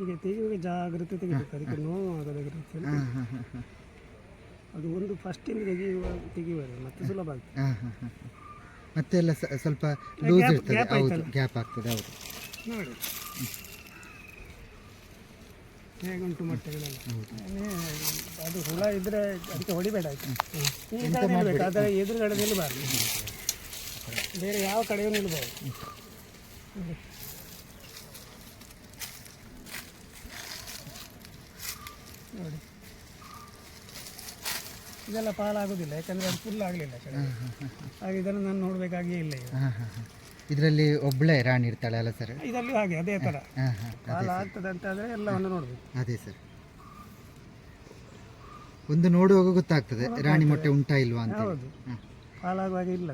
ಈಗ ತೆಗೆಯುವಾಗ ಜಾಗ್ರತೆ ತೆಗಿಬೇಕು, ಅದಕ್ಕೆ ನೋವು ಆಗದಾಗಿರುತ್ತೆ. ಅದು ಒಂದು ಫಸ್ಟಿಂದ ತೆಗೆಯುವಾಗ ಮತ್ತೆ ಸುಲಭ ಆಗ್ತದೆ. ಮತ್ತೆ ಎಲ್ಲ ಸ್ವಲ್ಪ ಲೂಸ್ ಇರ್ತದೆ. ಹೌದು, ಗ್ಯಾಪ್ ಆಗ್ತದೆ. ಹೌದು. ನೋಡಿ, ಹೇಗುಂಟು ಮೊಟ್ಟೆಗಳೆಲ್ಲ. ಅದು ಹುಳ ಇದ್ರೆ ಅದಕ್ಕೆ ಹೊಡಿಬೇಡ ಆಯ್ತು. ಈ ಕಡೆ ನಿಲ್ಬೇಕು, ಅದರ ಎದುರುಗಡೆ ನಿಲ್ಲಬಾರ್ದು, ಬೇರೆ ಯಾವ ಕಡೆಯೂ ನಿಲ್ಬಾರ್ದು. ನೋಡಿ ಇದೆಲ್ಲ ಪಾಲಾಗೋದಿಲ್ಲ, ಯಾಕಂದರೆ ಅದು ಫುಲ್ ಆಗಲಿಲ್ಲ ಹಾಗೆ ಇದನ್ನು ನಾನು ನೋಡಬೇಕಾಗಿಯೇ ಇಲ್ಲ ಈಗ. ಇದರಲ್ಲಿ ಒಬ್ಬಳೇ ರಾಣಿ ಇರ್ತಾಳೆ ಅಲ್ಲ ಸರ್? ಇದರಲ್ಲಿ ಹಾಗೆ ಅದೇ ಥರ ಪಾಲು ಆಗ್ತದೆ ಅಂತ ಆದರೆ ಎಲ್ಲವನ್ನು ನೋಡಬೇಕು. ಅದೇ ಸರ್, ಒಂದು ನೋಡುವಾಗ ಗೊತ್ತಾಗ್ತದೆ ರಾಣಿ ಮೊಟ್ಟೆ ಉಂಟಾ ಇಲ್ವಾ ಅಂತ. ಹೌದು, ಪಾಲಾಗುವಾಗ ಇಲ್ಲ.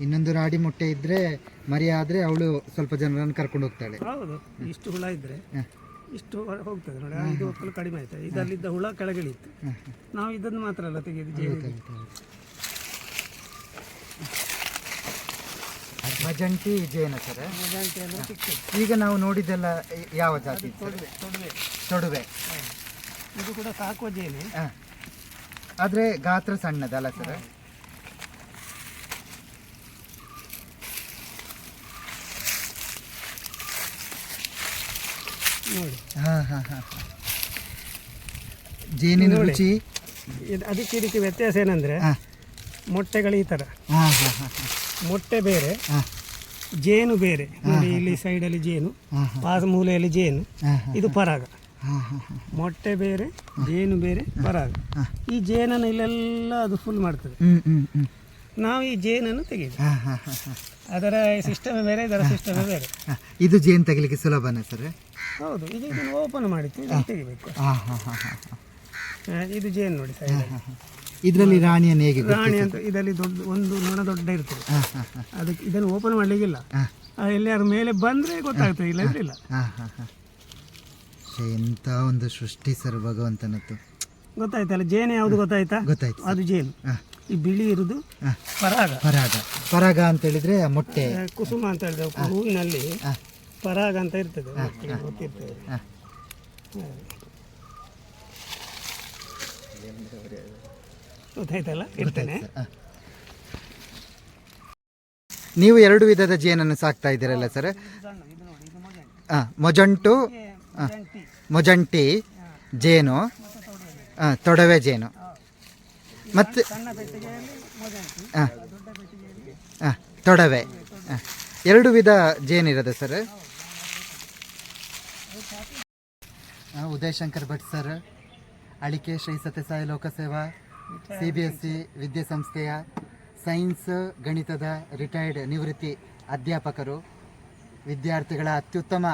ಇನ್ನೊಂದು ರಾಣಿ ಮೊಟ್ಟೆ ಇದ್ರೆ ಮರಿ ಆದ್ರೆ ಅವಳು ಸ್ವಲ್ಪ ಜನರನ್ನು ಕರ್ಕೊಂಡು ಹೋಗ್ತಾಳೆ. ಹೌದು, ಇಷ್ಟು ಹುಳ ಇದ್ರೆ ಇಷ್ಟು ಹೋಗ್ತದೆ ನೋಡಿ. ಇದು ಒಕ್ಕಲು ಕಡಿಮೆ ಆಯ್ತು, ಇದರಲ್ಲಿದ್ದ ಹುಳ ಕೆಳಗಿಳಿಯಿತು. ನಾವು ಇದನ್ನು ಮಾತ್ರ ಅಲ್ಲ ತೆಗೆದು ಮಜಂಟಿ ಜೇನು ಸರ್. ಮಜಂಟಿ ಅಂದರೆ ಚಿಕ್ಕದು. ಈಗ ನಾವು ನೋಡಿದ್ದೆಲ್ಲ ಯಾವ ಜಾತಿ? ತೊಡುವೆ. ಇದು ಕೂಡ ಸಾಕುವ ಜೇನೆ, ಆದರೆ ಗಾತ್ರ ಸಣ್ಣದಲ್ಲ ಸರ್? ನೋಡಿ. ಜೇನಿನ ರುಚಿ ಅದಕ್ಕೆ ಇದಕ್ಕೆ ವ್ಯತ್ಯಾಸ ಏನಂದರೆ ಮೊಟ್ಟೆಗಳು ಈ ಥರ, ಮೊಟ್ಟೆ ಬೇರೆ ಜೇನು ಬೇರೆ. ನೋಡಿ ಇಲ್ಲಿ ಸೈಡಲ್ಲಿ ಜೇನು, ಪಾಸ ಮೂಲೆಯಲ್ಲಿ ಜೇನು, ಇದು ಪರಾಗ. ಮೊಟ್ಟೆ ಬೇರೆ, ಜೇನು ಬೇರೆ, ಪರಾಗ. ಈ ಜೇನನ್ನು ಇಲ್ಲೆಲ್ಲ ಅದು ಫುಲ್ ಮಾಡ್ತದೆ. ನಾವು ಈ ಜೇನನ್ನು ತೆಗೆದು ಅದರ ಸಿಸ್ಟಮ್ ಬೇರೆ, ಇದರ ಸಿಸ್ಟಮ್ ಬೇರೆ. ಇದು ಜೇನು ತೆಗಿಲಿಕ್ಕೆ ಸುಲಭನೇ ಸರ್? ಹೌದು, ಇದು ಇದನ್ನು ಓಪನ್ ಮಾಡಿತ್ತು, ಇದನ್ನು ತೆಗಿಬೇಕು. ಇದು ಜೇನು ನೋಡಿ ಸೈಡಲ್ಲಿ. ಇದರಲ್ಲಿ ರಾಣಿಯನ್ನು ಹೇಗೆ? ರಾಣಿ ಅಂತ ಇದರಲ್ಲಿ ದೊಡ್ಡ ಒಂದು ನೊಣ ದೊಡ್ಡ ಇರ್ತದೆ, ಅದಕ್ಕೆ ಇದನ್ನು ಓಪನ್ ಮಾಡಲಿಕ್ಕಿಲ್ಲ. ಎಲ್ಲಿಯಾರು ಮೇಲೆ ಬಂದರೆ ಗೊತ್ತಾಗ್ತದೆ, ಇಲ್ಲ ಇರಲಿಲ್ಲ. ಎಂಥ ಒಂದು ಸೃಷ್ಟಿ ಸರ್ ಭಗವಂತನದ್ದು. ಗೊತ್ತಾಯ್ತಲ್ಲ, ಜೇನು ಯಾವುದು ಗೊತ್ತಾಯ್ತಾ? ಗೊತ್ತಾಯ್ತು. ಅದು ಜೇನು. ಈ ಬಿಳಿ ಇರುವುದು ಪರಾಗ. ಪರಾಗ ಅಂತ ಹೇಳಿದ್ರೆ ಮೊಟ್ಟೆ. ಕುಸುಮ ಅಂತ ಹೇಳಿದ್ರೆ ಹೂವಿನಲ್ಲಿ ಪರಾಗ ಅಂತ ಇರ್ತದೆ, ಗೊತ್ತಿರ್ತದೆ. ಗೊತ್ತಾಯ್ತಲ್ಲ, ಇರ್ತೇನೆ. ನೀವು ಎರಡು ವಿಧದ ಜೇನನ್ನು ಸಾಕ್ತಾ ಇದ್ದೀರಲ್ಲ ಸರ್? ಮೊಜಂಟು, ಮೊಜಂಟಿ ಜೇನು, ತೊಡವೆ ಜೇನು, ಮತ್ತೆ ತೊಡವೆ, ಎರಡು ವಿಧ ಜೇನಿರೋದು ಸರ್. ಉದಯಶಂಕರ್ ಭಟ್ ಸರ್, ಅಳಿಕೆ ಶ್ರೀ ಸತ್ಯಸಾಯಿ ಲೋಕಸೇವಾ CBSE ವಿದ್ಯಾಸಂಸ್ಥೆಯ ಸೈನ್ಸ್ ಗಣಿತದ ರಿಟೈರ್ಡ್ ನಿವೃತ್ತಿ ಅಧ್ಯಾಪಕರು, ವಿದ್ಯಾರ್ಥಿಗಳ ಅತ್ಯುತ್ತಮ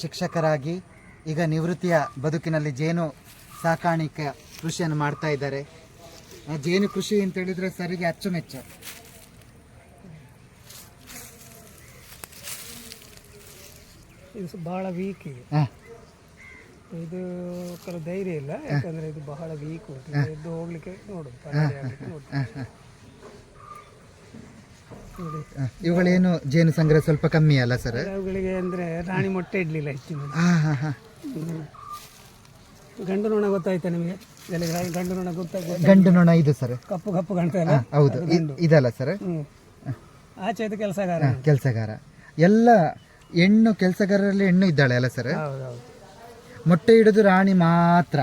ಶಿಕ್ಷಕರಾಗಿ ಈಗ ನಿವೃತ್ತಿಯ ಬದುಕಿನಲ್ಲಿ ಜೇನು ಸಾಕಾಣಿಕೆ ಕೃಷಿಯನ್ನು ಮಾಡ್ತಾ ಇದ್ದಾರೆ. ಜೇನು ಕೃಷಿ ಅಂತ ಹೇಳಿದ್ರೆ ಸರಿಗೆ ಅಚ್ಚುಮೆಚ್ಚು. ಇದು ಬಹಳ ವೀಕ್ ಇದೆ, ಇದು ಕೆಲವು ಧೈರ್ಯ ಇಲ್ಲ, ಯಾಕಂದ್ರೆ ಇದು ಬಹಳ ವೀಕ್ ಉಂಟು. ಎದ್ದು ಹೋಗ್ಲಿಕ್ಕೆ ನೋಡುದು, ಇವುಗಳೇನು ಜೇನು ಸಂಗ್ರಹ ಸ್ವಲ್ಪ ಕಮ್ಮಿ ಅಲ್ಲ ಸರ್? ಅವುಗಳಿಗೆ ಅಂದ್ರೆ ರಾಣಿ ಮೊಟ್ಟೆ ಇಡ್ಲಿಲ್ಲ ಹೆಚ್ಚಿನ. ಗಂಡು ನೊಣ ಗೊತ್ತಾಯ್ತಾ ನಿಮಗೆ? ಗಂಡು ನೊಣ ಗೊತ್ತಾಗ? ಗಂಡು ನೊಣ ಇದು ಸರ್, ಕಪ್ಪು ಕಪ್ಪು ಕಾಣ್ತಾ. ಹೌದು, ಇದಲ್ಲ ಸರ್? ಆಚೆ ಇದು ಕೆಲಸಗಾರ. ಎಲ್ಲ ಹೆಣ್ಣು ಕೆಲಸಗಾರರಲ್ಲಿ ಹೆಣ್ಣು ಇದ್ದಾಳೆ ಅಲ್ಲ ಸರ್? ಹೌದೌದು. ಮೊಟ್ಟೆ ಇಡೋದು ರಾಣಿ ಮಾತ್ರ.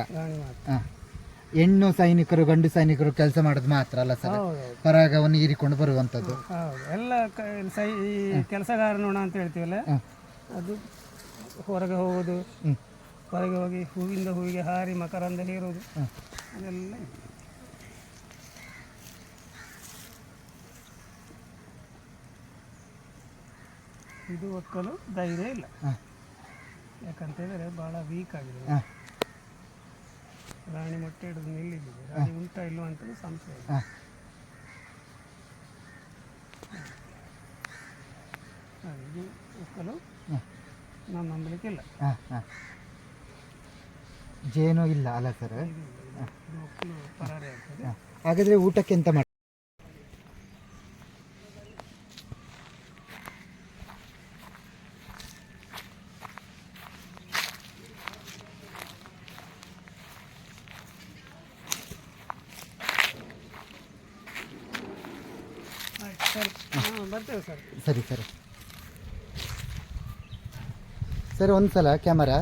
ಹೆಣ್ಣು ಸೈನಿಕರು ಗಂಡು ಸೈನಿಕರು ಕೆಲಸ ಮಾಡೋದು ಮಾತ್ರ ಅಲ್ಲ ಸರ್? ಪರಾಗವನ್ನು ಹೀರಿಕೊಂಡು ಬರುವಂಥದ್ದು. ಎಲ್ಲ ಈ ಕೆಲಸಗಾರ ನೊಣ ಅಂತ ಹೇಳ್ತೀವಲ್ಲ, ಅದು ಹೊರಗೆ ಹೋಗೋದು, ಹೊರಗೆ ಹೋಗಿ ಹೂವಿಂದ ಹೂವಿಗೆ ಹಾರಿ ಮಕರಂದ ಹೀರೋದು, ಅದೆಲ್ಲ ಇದು ಒಕ್ಕಲು ಧೈರ್ಯ ಇಲ್ಲ. ಯಾಕಂತೇಳಿದ್ರೆ ಭಾಳ ವೀಕ್ ಆಗಿದೆ. ರಾಣಿ ಮೊಟ್ಟೆ ಹಿಡಿದು ನಿಲ್ಲಿದ್ದಿದೆ, ರಾಣಿ ಉಂಟಾ ಇಲ್ವ ಅಂತಲೂ ಸಂಶಯ ಇದೆ. ಇದು ಒಕ್ಕಲು ನಾವು ನಂಬಲಿಕ್ಕಿಲ್ಲ. ಜೇನು ಇಲ್ಲ ಅಲ್ಲ ಸರ್? ಒಕ್ಕಲು ಪರಾರಿ ಆಗ್ತದೆ. ಹಾಗಾದರೆ ಊಟಕ್ಕೆ ಎಂತ ಮಾಡಿ? ಬರ್ತೇವೆ ಸರ್. ಸರಿ ಸರಿ. ಸರ್ ಒಂದು ಸಲ ಕ್ಯಾಮರಾ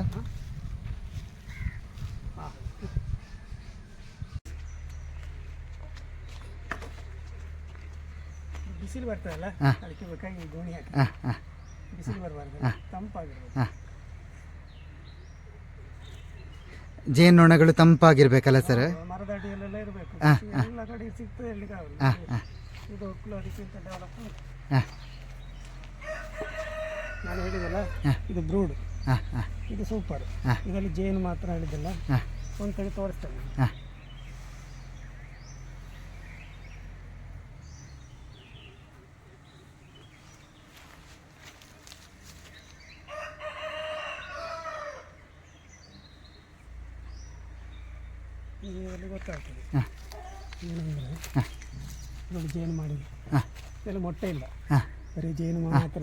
ಬಿಸಿಲು ಬರ್ತದಲ್ಲ ಅದಕ್ಕೆ ಬೇಕಾಗಿ ಗೋಣಿ ಹಾಕಿ ಬಿಸಿಲು ಬರಬಾರ್ದು, ತಂಪಾಗಿರ್ಬೇಕು. ಜೇನುನೊಣಗಳು ತಂಪಾಗಿರ್ಬೇಕಲ್ಲ ಸರ್? ಮರದ ಅಡಿಯಲ್ಲೆಲ್ಲ ಇರಬೇಕು, ಎಲ್ಲ ಕಡೆ ಸಿಗ್ತದೆ ಎಲ್ಲಿಗಾಗಲ್ಲ. ಇದು ಹೊಕ್ಕಲು ಅದಕ್ಕಿಂತ ಡೆವಲಪ್. ನಾನು ಹೇಳಿದಲ್ಲ ಇದು ಬ್ರೂಡ್, ಇದು ಸೂಪರ್. ಇದರಲ್ಲಿ ಜೇನು ಮಾತ್ರ ಹೇಳಿದ್ದಲ್ಲ, ಒಂದು ಕಡೆ ತೋರಿಸ್ತೇನೆ. ಇದರಲ್ಲಿ ಗೊತ್ತಾಗ್ತದೆ ಏನಂದರೆ ನೋಡಿ ಜೇನು ಮಾಡಿದ್ದು ಇದರಲ್ಲಿ ಮೊಟ್ಟೆ ಇಲ್ಲ, ಬರೀ ಜೇನು ಮಾತ್ರ.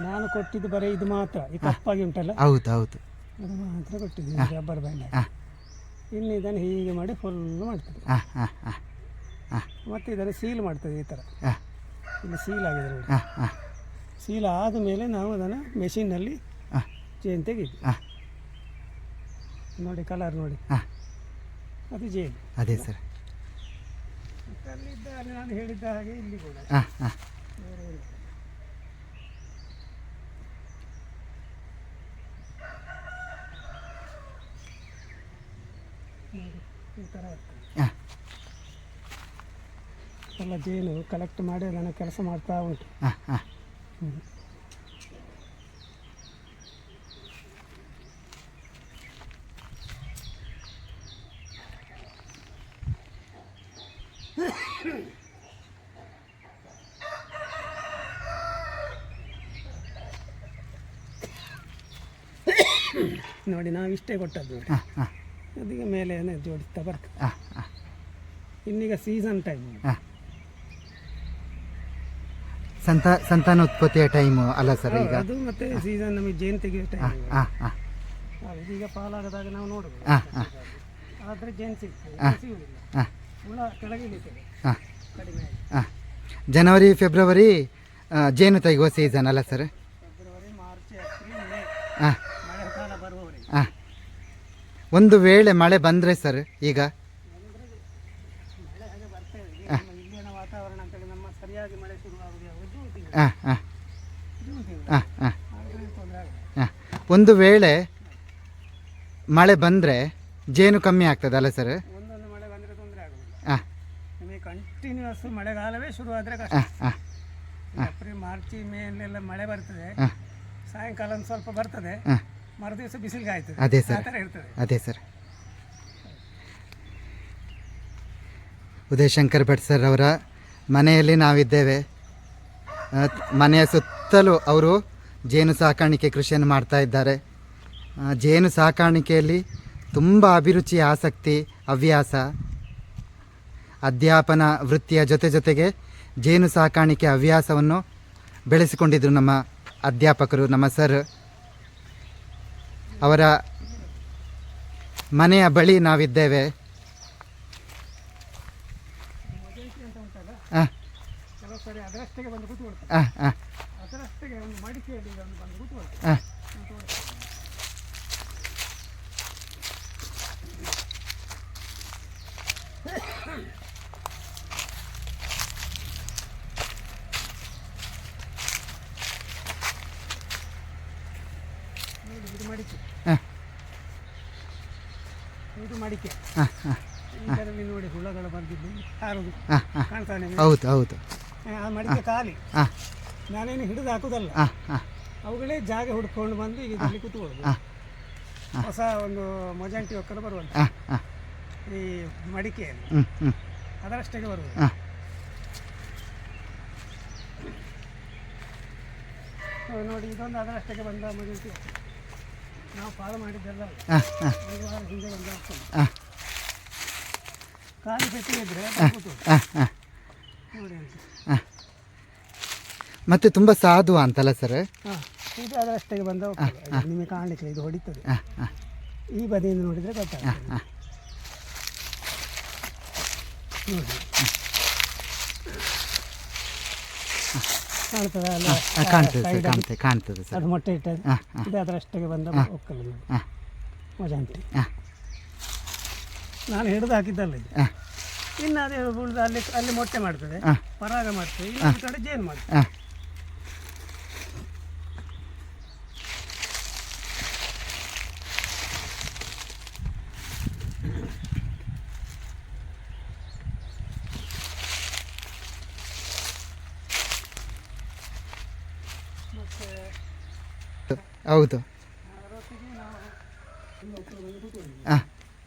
ನಾನು ಕೊಟ್ಟಿದ್ದು ಬರೀ ಇದು ಮಾತ್ರ, ಈ ಕಪ್ಪಾಗಿ ಉಂಟಲ್ಲ ಹೌದು ಹೌದು ಅದು ಮಾತ್ರ ಕೊಟ್ಟಿದ್ದೀನಿ, ರಬ್ಬರ್ ಬ್ಯಾಂಡ್. ಇನ್ನು ಇದನ್ನು ಹೀಗೆ ಮಾಡಿ ಫುಲ್ ಮಾಡ್ತದೆ. ಮತ್ತು ಇದನ್ನು ಸೀಲ್ ಮಾಡ್ತದೆ ಈ ಥರ. ಇಲ್ಲಿ ಸೀಲ್ ಆಗಿದೆ ನೋಡಿ. ಸೀಲ್ ಆದ ಮೇಲೆ ನಾವು ಅದನ್ನು ಮೆಷಿನ್ನಲ್ಲಿ ಜೇನು ತೆಗೆದು ನೋಡಿ, ಕಲರ್ ನೋಡಿ, ಅದು ಜೇನು. ಅದೇ ಸರ್. ಅಲ್ಲಿದ್ದ ಅಲ್ಲಿ ನಾನು ಹೇಳಿದ್ದ ಹಾಗೆ ಇಲ್ಲಿ ಕೂಡ ಬೇರೆ ಏನು. ಈ ಥರ ಇರ್ತದೆ ಎಲ್ಲ ಜೇನು ಕಲೆಕ್ಟ್ ಮಾಡಿ ಅದನ್ನು ಕೆಲಸ ಮಾಡ್ತಾ ಉಂಟು. ನೋಡಿ ನಾವು ಇಷ್ಟೇ ಕೊಟ್ಟದ್ದು ನೋಡಿ, ಅದಕ್ಕೆ ಮೇಲೆ ಜೋಡಿಸ್ತಾ ಬರ್ತದೆ. ಇನ್ನೀಗ ಸೀಸನ್ ಟೈಮ್, ಸಂತಾನೋತ್ಪತ್ತಿಯ ಟೈಮು ಅಲ್ಲ ಸರ್ ಈಗ? ಅದು ಮತ್ತೆ ಸೀಸನ್ ನಮಗೆ ಜೇನು ತೆಗೆಯೋ ಟೈಮ್. ಇದೀಗ ಪಾಲಾಗದಾಗ ನಾವು ನೋಡಬಹುದು, ಆದರೆ ಜೇನು ಸಿಗ್ತದೆ, ಸಿಗುವುದಿಲ್ಲ, ಹುಳ ಕೆಳಗೆ ಇಳಿತದೆ ಕಡಿಮೆ ಆಗಿ. ಜನವರಿ ಫೆಬ್ರವರಿ ಜೇನು ತೆಗೆಯುವ ಸೀಸನ್ ಅಲ್ಲ sir? February, March, April, May ಮಳೆಗಾಲ ಬರುವವರೆಗೆ. ಒಂದು ವೇಳೆ ಮಳೆ ಬಂದರೆ ಸರ್, ಈಗ ಮಳೆ ಹಾಗೆ ಬರ್ತೇವೆ. ನಮ್ಮ ಇಲ್ಲಿನ ವಾತಾವರಣ ಅಂತೇಳಿ ನಮ್ಮ ಸರಿಯಾಗಿ ಮಳೆ ಶುರುವಾಗುವುದು ಯಾವುದು ಜೂನ್ ತಿಂಗಳು. ತೊಂದರೆ ಆಗುತ್ತೆ. ಒಂದು ವೇಳೆ ಮಳೆ ಬಂದರೆ ಜೇನು ಕಮ್ಮಿ ಆಗ್ತದಲ್ಲ ಸರ್? ಒಂದೊಂದು ಮಳೆ ಬಂದರೆ ತೊಂದರೆ ಆಗುವುದಿಲ್ಲ. ನಿಮಗೆ ಕಂಟಿನ್ಯೂಸ್ ಮಳೆಗಾಲವೇ ಶುರು ಆದರೆ ಕಷ್ಟ. ಏಪ್ರಿಲ್, ಮಾರ್ಚ್, ಮೇ ಅಲ್ಲೆಲ್ಲ ಮಳೆ ಬರ್ತದೆ, ಸಾಯಂಕಾಲ ಒಂದು ಸ್ವಲ್ಪ ಬರ್ತದೆ, ಮರು ದಿವಸ ಬಿಸಿಲಿಗೆ ಆಯ್ತದೆ. ಅದೇ ಸರ್, ಆ ಥರ ಇರ್ತದೆ. ಅದೇ ಸರ್. ಉದಯಶಂಕರ್ ಭಟ್ ಸರ್ ಅವರ ಮನೆಯಲ್ಲಿ ನಾವಿದ್ದೇವೆ. ಮನೆಯ ಸುತ್ತಲೂ ಅವರು ಜೇನು ಸಾಕಾಣಿಕೆ ಕೃಷಿಯನ್ನು ಮಾಡ್ತಾ ಇದ್ದಾರೆ. ಜೇನು ಸಾಕಾಣಿಕೆಯಲ್ಲಿ ತುಂಬ ಅಭಿರುಚಿ, ಆಸಕ್ತಿ, ಹವ್ಯಾಸ, ಅಧ್ಯಾಪನ ವೃತ್ತಿಯ ಜೊತೆಗೆ ಜೇನು ಸಾಕಾಣಿಕೆ ಹವ್ಯಾಸವನ್ನು ಬೆಳೆಸಿಕೊಂಡಿದ್ದರು ನಮ್ಮ ಅಧ್ಯಾಪಕರು, ನಮ್ಮ ಸರ್. ಅವರ ಮನೆಯ ಬಳಿ ನಾವಿದ್ದೇವೆ. ಕೆಲವು ಸರಿ ಅದರಷ್ಟೇ ಬಂದು ಕೂತ್ಕೊಳ್ತಾರೆ, ಅದರಷ್ಟೇ ಒಂದು ಮಡಿಕೆಯಲ್ಲಿ ಬಂದು ಕೂತ್ಕೊಳ್ತಾರೆ. ಇದು ಮಡಿಕೆ, ಇದು ಮಡಿಕೆ. ಇದರಲ್ಲಿ ನೋಡಿ ಹುಳಗಳು ಬಂದಿದ್ದು ಹಾರುದು ಕಾಣ್ತಾ ನಿಮಗೆ? ಹೌದು ಹೌದು. ಆ ಮಡಿಕೆ ಖಾಲಿ, ನಾನೇನು ಹಿಡಿದು ಹಾಕುದಲ್ಲ, ಅವುಗಳೇ ಜಾಗ ಹುಡ್ಕೊಂಡು ಬಂದು ಈಗ ಇದರಲ್ಲಿ ಕೂತ್ಕೊಳ್ಳೋದು. ಹೊಸ ಒಂದು ಮೊಜಾಂಟಿ ಒಕ್ಕಲು ಬರುವಂತ ಈ ಮಡಿಕೆಯಲ್ಲಿ ಅದರಷ್ಟೇ ಬರುವುದು. ನೋಡಿ ಇದೊಂದು ಅದರಷ್ಟೇ ಬಂದ ಮೊಜಾಂಟಿ ಒಕ್ಕಲು. ನಾವು ಪಾಲು ಮಾಡಿದ್ದೆಲ್ಲ ಒಂದು ವಾರ ಹಿಂದೆ ಬಂದ ಒಕ್ಕಲು. ಖಾಲಿ ಪೆಟ್ಟಿಗೆದ್ರೆ ನೋಡಿ ಅಂತ. ಮತ್ತೆ ತುಂಬ ಸಾಧು ಅಂತಲ್ಲ ಸರ್? ಇದು ಅದರಷ್ಟೇ ಬಂದ ಒಕ್ಕಲು. ನಿಮಗೆ ಕಾಣಲಿಕ್ಕೆ ಇದು ಹೊಡಿತದೆ, ಈ ಬದಿಯಿಂದ ನೋಡಿದರೆ ಗೊತ್ತಾಗ್ತದೆ ನೋಡಿ. ಕಾಣ್ತದೆ ಅಲ್ಲ, ಕಾಣ್ತದೆ side ಸರ್, ಅಲ್ಲಿ ಕಾಣ್ತದೆ ಸರ್. ಅದು ಮೊಟ್ಟೆ ಇಟ್ಟದ್ದು ಹಾಂ ಹಾಂ ಇದು ಅದರಷ್ಟಕ್ಕೆ ಬಂದ ಒಕ್ಕಲು ನೋಡಿ. ಹಾಂ ಮಜಂಟಿ ಹಾಂ ನಾನು ಹಿಡಿದು ಹಾಕಿದ್ದಲ್ಲ ಇದು. ಹಾಂ ಇನ್ನು ಅದೇ ಉಳಿದು ಅಲ್ಲಿ ಅಲ್ಲಿ ಮೊಟ್ಟೆ ಮಾಡ್ತದೆ, ಹಾಂ ಪರಾಗ ಮಾಡ್ತದೆ, ಇನ್ನೊಂದು ಕಡೆ ಜೇನು ಮಾಡ್ತದೆ. ಹಾಂ ಮತ್ತೆ ಹೌದು. ಅದರೊಟ್ಟಿಗೆ ನಾವು ಒಂದು ಒಕ್ಕಲು ಬಂದು ಕೂತ್ಕೊಂಡಿದ್ದೀವಿ. ಹಾಂ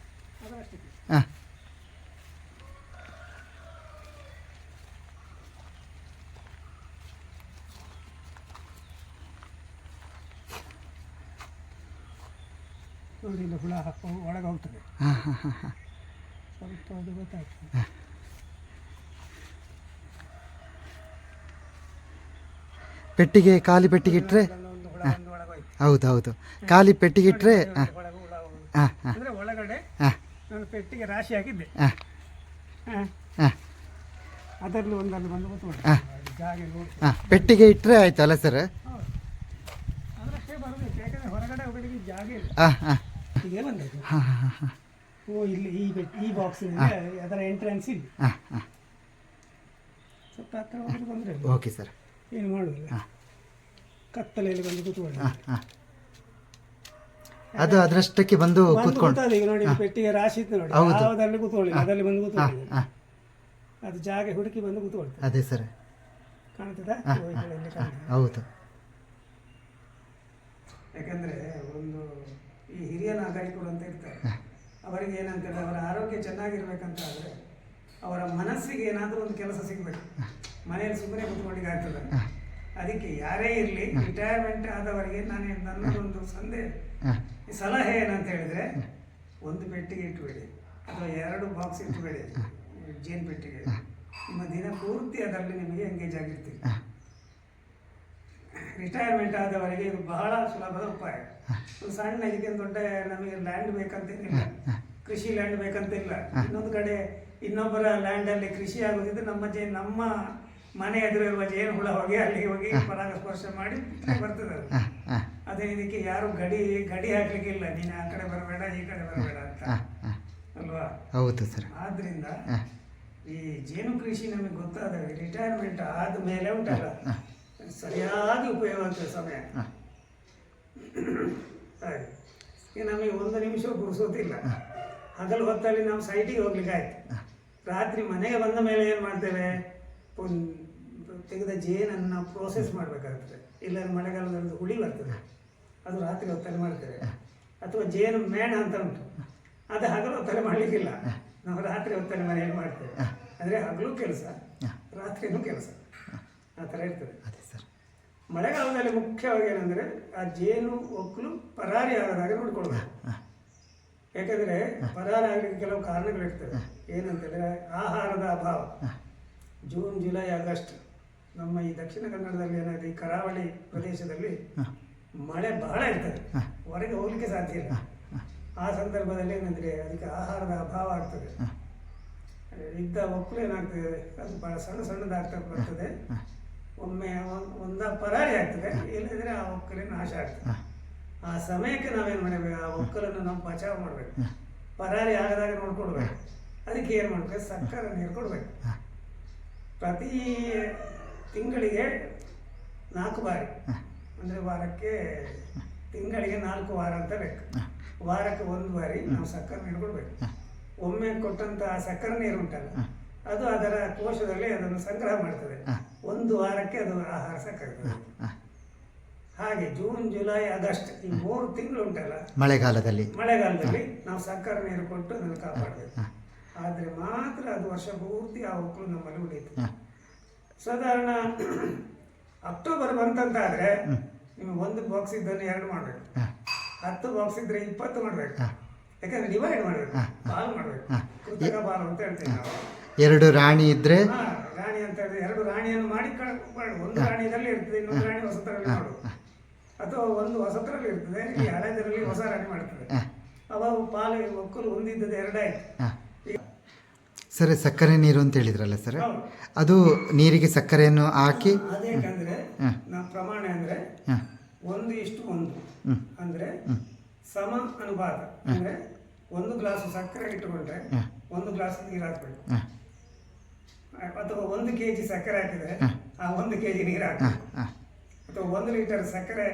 ಅದರಷ್ಟಕ್ಕೆ ಹಾಂ ನೋಡಿ ಇಲ್ಲಿ ಹುಳ ಒಳಗೆ ಹೋಗ್ತದೆ, ಹಾಂ ಹಾಂ ಹಾಂ ಹಾಂ ಸ್ವಲ್ಪ ಅದು ಗೊತ್ತಾಗ್ತದೆ. ಪೆಟ್ಟಿಗೆ ಖಾಲಿ ಪೆಟ್ಟಿಗೆ ಇಟ್ಟರೆ ಒಂದು ಹುಳ ಒಂದು ಒಳಗೆ ಹೋಯ್ತು. ಹೌದು ಹೌದು, ಖಾಲಿ ಪೆಟ್ಟಿಗೆ ಇಟ್ಟರೆ ಹಾಂ ಒಳಗೆ ಹುಳ ಹೋಗುದು. ಹಾಂ ಹಾಂ ಅಂದ್ರೆ ಒಳಗಡೆ ಹಾಂ ನಾನು ಪೆಟ್ಟಿಗೆ ರಾಶಿ ಹಾಕಿದ್ದೆ. ಹಾಂ ಹಾಂ ಹಾಂ ಅದರಲ್ಲಿ ಒಂದಲ್ಲಿ ಬಂದು ಕೂತ್ಕೊಂಡು ಹಾಂ ಜಾಗ ನೋಡಿ. ಹಾಂ ಪೆಟ್ಟಿಗೆ ಇಟ್ಟರೆ ಆಯ್ತಲ್ಲ ಸರ್? ಹೌದು, ಅದರಷ್ಟೇ ಬರಬೇಕು, ಯಾಕಂದರೆ ಹೊರಗಡೆ ಹೋಗಲಿಕ್ಕೆ ಜಾಗ ಇಲ್ಲ. ಹಾಂ ಹಾಂ ಇದೇ ಬಂದದ್ದು. ಹಾಂ ಹಾಂ ಹಾಂ ಓ ಇಲ್ಲಿ ಈ ಬಾಕ್ಸಿನಲ್ಲಿ ಅದರ ಎಂಟ್ರೆನ್ಸ್ ಇಲ್ಲಿ ಹಾಂ ಹಾಂ ಸ್ವಲ್ಪ ಹತ್ರ ಹೋದ್ರೆ ತೊಂದರೆ ಇಲ್ಲ, ಓಕೆ ಸರ್. ಏನು ಮಾಡೋದಿಲ್ಲ. ಹಾಂ ಕತ್ತಲೆಯಲ್ಲಿ ಬಂದು ಕೂತ್ಕೊಳ್ಳಿ. ಹಾಂ ಹಾಂ ಅದು ಅದರಷ್ಟಕ್ಕೆ ಬಂದು ಕೂತ್ಕೊಂಡು ಕೂತದೆ ಈಗ ನೋಡಿ, ಪೆಟ್ಟಿಗೆ ರಾಶಿ ಇತ್ತು ನೋಡಿ, ಹೌದು. ಯಾವುದಲ್ಲಿ ಕೂತ್ಕೊಳ್ಳಿ, ಅದರಲ್ಲಿ ಬಂದು ಹಾಂ ಕೂತ್ಕೊಳ್ಳಿ. ಹಾಂ ಅದು ಜಾಗ ಹುಡುಕಿ ಬಂದು ಕೂತ್ಕೊಳ್ತದೆ. ಅದೇ ಸರ್. ಕಾಣ್ತದಾ? ಹಾಂ ಓ, ಈ ಕಡೆ ಇಲ್ಲಿ ಹಾಂ ಕಾಣ್ತದೆ. ಹೌದು. ಯಾಕಂದರೆ ಒಂದು ಈ ಹಿರಿಯ ನಾಗರಿಕರು ಅಂತ ಇರ್ತಾರೆ, ಅವರಿಗೆ ಏನಂತೇಳಿ ಅವರ ಆರೋಗ್ಯ ಚೆನ್ನಾಗಿರ್ಬೇಕಂತ ಆದರೆ ಅವರ ಮನಸ್ಸಿಗೆ ಏನಾದರೂ ಒಂದು ಕೆಲಸ ಸಿಗಬೇಕು. ಮನೆಯಲ್ಲಿ ಸುಮ್ಮನೆ ಕೂತ್ಕೊಂಡಿಗೆ ಆಗ್ತದೆ. ಅದಕ್ಕೆ ಯಾರೇ ಇರಲಿ, ರಿಟೈರ್ಮೆಂಟ್ ಆದವರಿಗೆ ನನ್ನದೊಂದು ಸಲಹೆ ಏನಂತ ಹೇಳಿದರೆ, ಒಂದು ಪೆಟ್ಟಿಗೆ ಇಟ್ಟುಬೇಡಿ ಅಥವಾ 2 ಬಾಕ್ಸ್ ಇಟ್ಟುಬೇಡಿ ಜೇನು ಪೆಟ್ಟಿಗೆ. ನಿಮ್ಮ ದಿನ ಪೂರ್ತಿ ಅದರಲ್ಲಿ ನಿಮಗೆ ಎಂಗೇಜ್ ಆಗಿರ್ತೀವಿ. ರಿಟೈರ್ಮೆಂಟ್ ಆದವರಿಗೆ ಇದು ಬಹಳ ಸುಲಭದ ಉಪಾಯ. ಒಂದು ಸಣ್ಣ ಇದಕ್ಕೆ ದೊಡ್ಡ ನಮಗೆ ಲ್ಯಾಂಡ್ ಬೇಕಂತೇನಿಲ್ಲ, ಕೃಷಿ ಲ್ಯಾಂಡ್ ಬೇಕಂತಿಲ್ಲ. ಇನ್ನೊಂದು ಕಡೆ ಇನ್ನೊಬ್ಬರ ಲ್ಯಾಂಡಲ್ಲಿ ಕೃಷಿ ಆಗೋದಿದ್ರೆ ನಮ್ಮ ಮನೆ ಎದುರಿರುವ ಜೇನು ಹುಳ ಹೋಗಿ ಅಲ್ಲಿಗೆ ಹೋಗಿ ಪರಾಗ ಸ್ಪರ್ಶ ಮಾಡಿ ಬರ್ತದೆ ಅದು. ಅದೇ ಇದಕ್ಕೆ ಯಾರು ಗಡಿ ಹಾಕ್ಲಿಕ್ಕಿಲ್ಲ, ನೀನು ಆ ಕಡೆ ಬರಬೇಡ ಈ ಕಡೆ ಬರಬೇಡ ಅಂತ ಅಲ್ವಾ? ಹೌದು ಸರ್. ಆದ್ರಿಂದ ಈ ಜೇನು ಕೃಷಿ ನಮಗೆ ಗೊತ್ತಾದ ರಿಟೈರ್ಮೆಂಟ್ ಆದ ಮೇಲೆ ಉಂಟಲ್ಲ, ಸರಿಯಾಗಿ ಉಪಯೋಗ ಆಗ್ತದೆ ಸಮಯ. ಈಗ ನಮಗೆ 1 ನಿಮಿಷ ಪುರುಸೋತಿಲ್ಲ. ಹಗಲು ಹೊತ್ತಲ್ಲಿ ನಾವು ಸೈಟಿಗೆ ಹೋಗ್ಲಿಕ್ಕೆ ಆಯ್ತು, ರಾತ್ರಿ ಮನೆಗೆ ಬಂದ ಮೇಲೆ ಏನು ಮಾಡ್ತೇವೆ, ತೆಗೆದ ಜೇನನ್ನು ನಾವು ಪ್ರೋಸೆಸ್ ಮಾಡಬೇಕಾಗ್ತದೆ. ಇಲ್ಲ ಮಳೆಗಾಲದಲ್ಲಿ ಹುಳಿ ಬರ್ತದೆ, ಅದು ರಾತ್ರಿ ಹೊತ್ತಲ್ಲಿ ಮಾಡ್ತೇವೆ. ಅಥವಾ ಜೇನು ಮೇಣ ಅಂತ ಉಂಟು, ಅದು ಹಗಲು ಹೊತ್ತಲ್ಲಿ ಮಾಡಲಿಕ್ಕಿಲ್ಲ, ನಾವು ರಾತ್ರಿ ಹೊತ್ತಲ್ಲಿ ಮನೆಯಲ್ಲಿ ಮಾಡ್ತೇವೆ. ಅಂದರೆ ಹಗಲು ಕೆಲಸ, ರಾತ್ರಿನೂ ಕೆಲಸ, ಆ ಥರ ಇರ್ತದೆ. ಅದೇ ಸರ್. ಮಳೆಗಾಲದಲ್ಲಿ ಮುಖ್ಯವಾಗಿ ಏನಂದರೆ ಆ ಜೇನು ಒಕ್ಕಲು ಪರಾರಿ ಆಗದಾಗ ನೋಡ್ಕೊಳ್ಬೇಕು. ಯಾಕಂದರೆ ಪರಾರಿ ಆಗಲಿಕ್ಕೆ ಕೆಲವು ಕಾರಣಗಳಿರ್ತವೆ. ಏನಂತಂದರೆ ಆಹಾರದ ಅಭಾವ. ಜೂನ್, ಜುಲೈ, ಆಗಸ್ಟ್ ನಮ್ಮ ಈ ದಕ್ಷಿಣ ಕನ್ನಡದಲ್ಲಿ ಏನಾಗಿದೆ, ಈ ಕರಾವಳಿ ಪ್ರದೇಶದಲ್ಲಿ ಮಳೆ ಬಹಳ ಇರ್ತದೆ, ಹೊರಗೆ ಹೋಗ್ಲಿಕ್ಕೆ ಸಾಧ್ಯ ಇಲ್ಲ. ಆ ಸಂದರ್ಭದಲ್ಲಿ ಏನಂದರೆ ಅದಕ್ಕೆ ಆಹಾರದ ಅಭಾವ ಆಗ್ತದೆ. ಇದ್ದ ಒಕ್ಕಲು ಏನಾಗ್ತದೆ, ಅದು ಬಹಳ ಸಣ್ಣದಾಗ್ತಾ ಬರ್ತದೆ. ಒಮ್ಮೆ ಪರಾರಿ ಆಗ್ತದೆ, ಇಲ್ಲದಿದ್ರೆ ಆ ಒಕ್ಕಲಿನ ನಾಶ ಆಗ್ತದೆ. ಆ ಸಮಯಕ್ಕೆ ನಾವೇನು ಮಾಡಬೇಕು, ಆ ಒಕ್ಕಲನ್ನು ನಾವು ಬಚಾವ್ ಮಾಡಬೇಕು, ಪರಾರಿ ಆಗದಾಗ ನೋಡ್ಕೊಡ್ಬೇಕು. ಅದಕ್ಕೆ ಏನು ಮಾಡ್ಬೇಕು, ಸಕ್ಕರೆ ನೀರು ಕೊಡಬೇಕು. ಪ್ರತಿ ತಿಂಗಳಿಗೆ 4 ಬಾರಿ, ಅಂದರೆ ವಾರಕ್ಕೆ ತಿಂಗಳಿಗೆ 4 ವಾರ ಅಂತ ಬೇಕು. ವಾರಕ್ಕೆ 1 ಬಾರಿ ನಾವು ಸಕ್ಕರೆ ನೀರು ಕೊಡಬೇಕು. ಒಮ್ಮೆ ಕೊಟ್ಟಂಥ ಸಕ್ಕರೆ ನೀರು ಉಂಟಲ್ಲ, ಅದು ಅದರ ಕೋಶದಲ್ಲಿ ಅದನ್ನು ಸಂಗ್ರಹ ಮಾಡ್ತದೆ. 1 ವಾರಕ್ಕೆ ಅದು ಆಹಾರ ಸಾಕಾಗ್ತದೆ. ಹಾಗೆ ಜೂನ್, ಜುಲೈ, ಆಗಸ್ಟ್ ಈ 3 ತಿಂಗಳು ಉಂಟಲ್ಲ, ಮಳೆಗಾಲದಲ್ಲಿ ನಾವು ಸಕ್ಕರೆ ನೀರು ಕೊಟ್ಟು ಅದನ್ನು ಕಾಪಾಡಬೇಕು. ಆದರೆ ಮಾತ್ರ ಅದು ವರ್ಷ ಪೂರ್ತಿ ಆ ಒಕ್ಕಲು ನಮ್ಮಲ್ಲಿ ಉಳಿಯುತ್ತೆ. ಸಾಧಾರಣ ಅಕ್ಟೋಬರ್ ಬಂತಂತಾದರೆ ನಿಮಗೆ 1 ಬಾಕ್ಸ್ ಇದ್ದನ್ನು 2 ಮಾಡಬೇಕು, 10 ಬಾಕ್ಸ್ ಇದ್ದರೆ 20 ಮಾಡಬೇಕು. ಯಾಕಂದ್ರೆ ಡಿವೈಡ್ ಮಾಡಬೇಕು, ಬಾಲ್ ಮಾಡಬೇಕು, ಕೃತಕ ಬಾಲ್ ಅಂತ ಹೇಳ್ತೀವಿ ನಾವು. 2 ರಾಣಿ ಇದ್ರೆ ರಾಣಿ ಅಂತ ಹೇಳಿದ್ರೆ 2 ರಾಣಿಯನ್ನು ಮಾಡಿ ಒಂದು ರಾಣಿಯಲ್ಲಿ ಇರ್ತದೆ, ಇನ್ನೊಂದು ರಾಣಿ ಹೊಸತರಲ್ಲಿ ಮಾಡು, ಅಥವಾ ಒಂದು ಹೊಸತರಲ್ಲಿ ಇರ್ತದೆ, ಈ ಹಳೆದರಲ್ಲಿ ಹೊಸ ರಾಣಿ ಮಾಡ್ತದೆ. ಅವಾಗ ಪಾಲು ಒಕ್ಕಲು ಹೊಂದಿದ್ದದ್ದು 2 ಆಯ್ತು. ಸರ್ ಸಕ್ಕರೆ ನೀರು ಅಂತ ಹೇಳಿದ್ರಲ್ಲ ಸರ್, ಹೌದು. ಅದು ನೀರಿಗೆ ಸಕ್ಕರೆಯನ್ನು ಹಾಕಿ ಅದೇಕಂದ್ರೆ ಹಾಂ ನಾವು ಪ್ರಮಾಣ ಅಂದ್ರೆ ಹಾಂ 1:1 ಹ್ಞೂ ಅಂದ್ರೆ ಸಮ ಅನುಪಾತ. ಅಂದ್ರೆ 1 ಗ್ಲಾಸ್ ಸಕ್ಕರೆ ಇಟ್ಟುಕೊಂಡ್ರೆ 1 ಗ್ಲಾಸ್ ನೀರು ಹಾಕ್ಬೇಕು. ಹಾಂ ಅಥವಾ 1 kg ಸಕ್ಕರೆ ಹಾಕಿದ್ರೆ ಆ 1 kg ನೀರು ಹಾಂ ಹಾಕಬೇಕು. ಹಾಂ ಅಥವಾ 1 ಲೀಟರ್ ಸಕ್ಕರೆ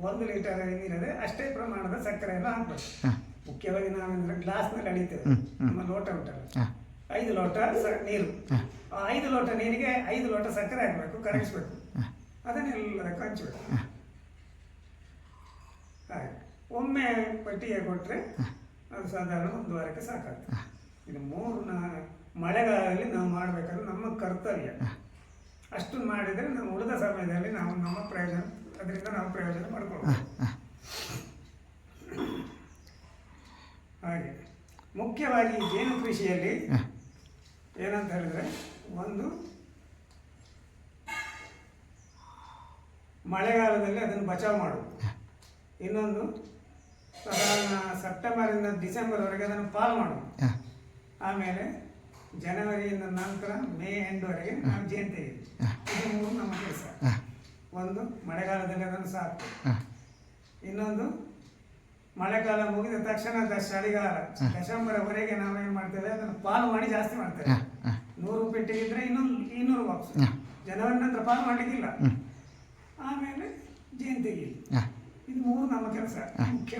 1 ಲೀಟರ್ ನೀರಿದೆ ಅಷ್ಟೇ ಪ್ರಮಾಣದ ಸಕ್ಕರೆಯನ್ನು ಹಾಕ್ಬೇಕು. ಹಾಂ ಮುಖ್ಯವಾಗಿ ನಾವೆಂದ್ರೆ ಗ್ಲಾಸ್ನಲ್ಲಿ ಅಳಿತೇವೆ. ನಮ್ಮ ಲೋಟ ಉಂಟಲ್ಲ, ಹಾಂ 5 ಲೋಟ ನೀರು. ಆ 5 ಲೋಟ ನೀರಿಗೆ 5 ಲೋಟ ಸಕ್ಕರೆ ಹಾಕಬೇಕು, ಕರಗಿಸ್ಬೇಕು. ಅದನ್ನೆಲ್ಲದಕ್ಕೂ ಹಂಚಬೇಕು. ಹಾಗೆ ಒಮ್ಮೆ ಪಟ್ಟಿಗೆ ಕೊಟ್ಟರೆ ಅದು ಸಾಧಾರಣ 1 ವಾರಕ್ಕೆ ಸಾಕಾಗ್ತದೆ. ಇದು 3 ಮಳೆಗಾಲದಲ್ಲಿ ನಾವು ಮಾಡಬೇಕಾದ್ರೆ ನಮ್ಮ ಕರ್ತವ್ಯ. ಅಷ್ಟು ಮಾಡಿದರೆ ನಾವು ಉಳಿದ ಸಮಯದಲ್ಲಿ ನಾವು ನಮ್ಮ ಪ್ರಯೋಜನ, ಅದರಿಂದ ನಾವು ಪ್ರಯೋಜನ ಮಾಡ್ಕೊಳ್ಬೋದು. ಹಾಗೆ ಮುಖ್ಯವಾಗಿ ಜೇನು ಕೃಷಿಯಲ್ಲಿ ಏನಂತ ಹೇಳಿದ್ರೆ, ಒಂದು ಮಳೆಗಾಲದಲ್ಲಿ ಅದನ್ನು ಬಚಾವ್ ಮಾಡುವುದು, ಇನ್ನೊಂದು ಸಾಧಾರಣ ಸೆಪ್ಟೆಂಬರಿಂದ ಡಿಸೆಂಬರ್ವರೆಗೆ ಅದನ್ನು ಪಾಲ್ ಮಾಡುವುದು, ಆಮೇಲೆ ಜನವರಿಯಿಂದ ನಂತರ ಮೇ ಎಂಡ್ವರೆಗೆ ನಾವು ಜೇನು ತೆಗೆದು. ಇದು 3 ನಮ್ಮ ಕೆಲಸ. ಒಂದು ಮಳೆಗಾಲದಲ್ಲಿ ಅದನ್ನು ಸಾಕು, ಇನ್ನೊಂದು ಮಳೆಗಾಲ ಮುಗಿದ ತಕ್ಷಣ ಚಳಿಗಾಲ ಡಿಸೆಂಬರ್ವರೆಗೆ ನಾವೇನು ಮಾಡ್ತೇವೆ, ಅದನ್ನು ಪಾಲು ಮಾಡಿ ಜಾಸ್ತಿ ಮಾಡ್ತೇವೆ. 100 ಪೆಟ್ಟಿಗಿದ್ರೆ ಇನ್ನೊಂದು 200 ಬಾಕ್ಸ್. ಜನವರಿ ನಂತರ ಪಾಲು ಮಾಡಲಿಕ್ಕಿಲ್ಲ. ಆಮೇಲೆ ಜೇನು ತೆಗಿ. ಇದು 3 ನಮ್ಮ ಕೆಲಸ ಮುಖ್ಯ.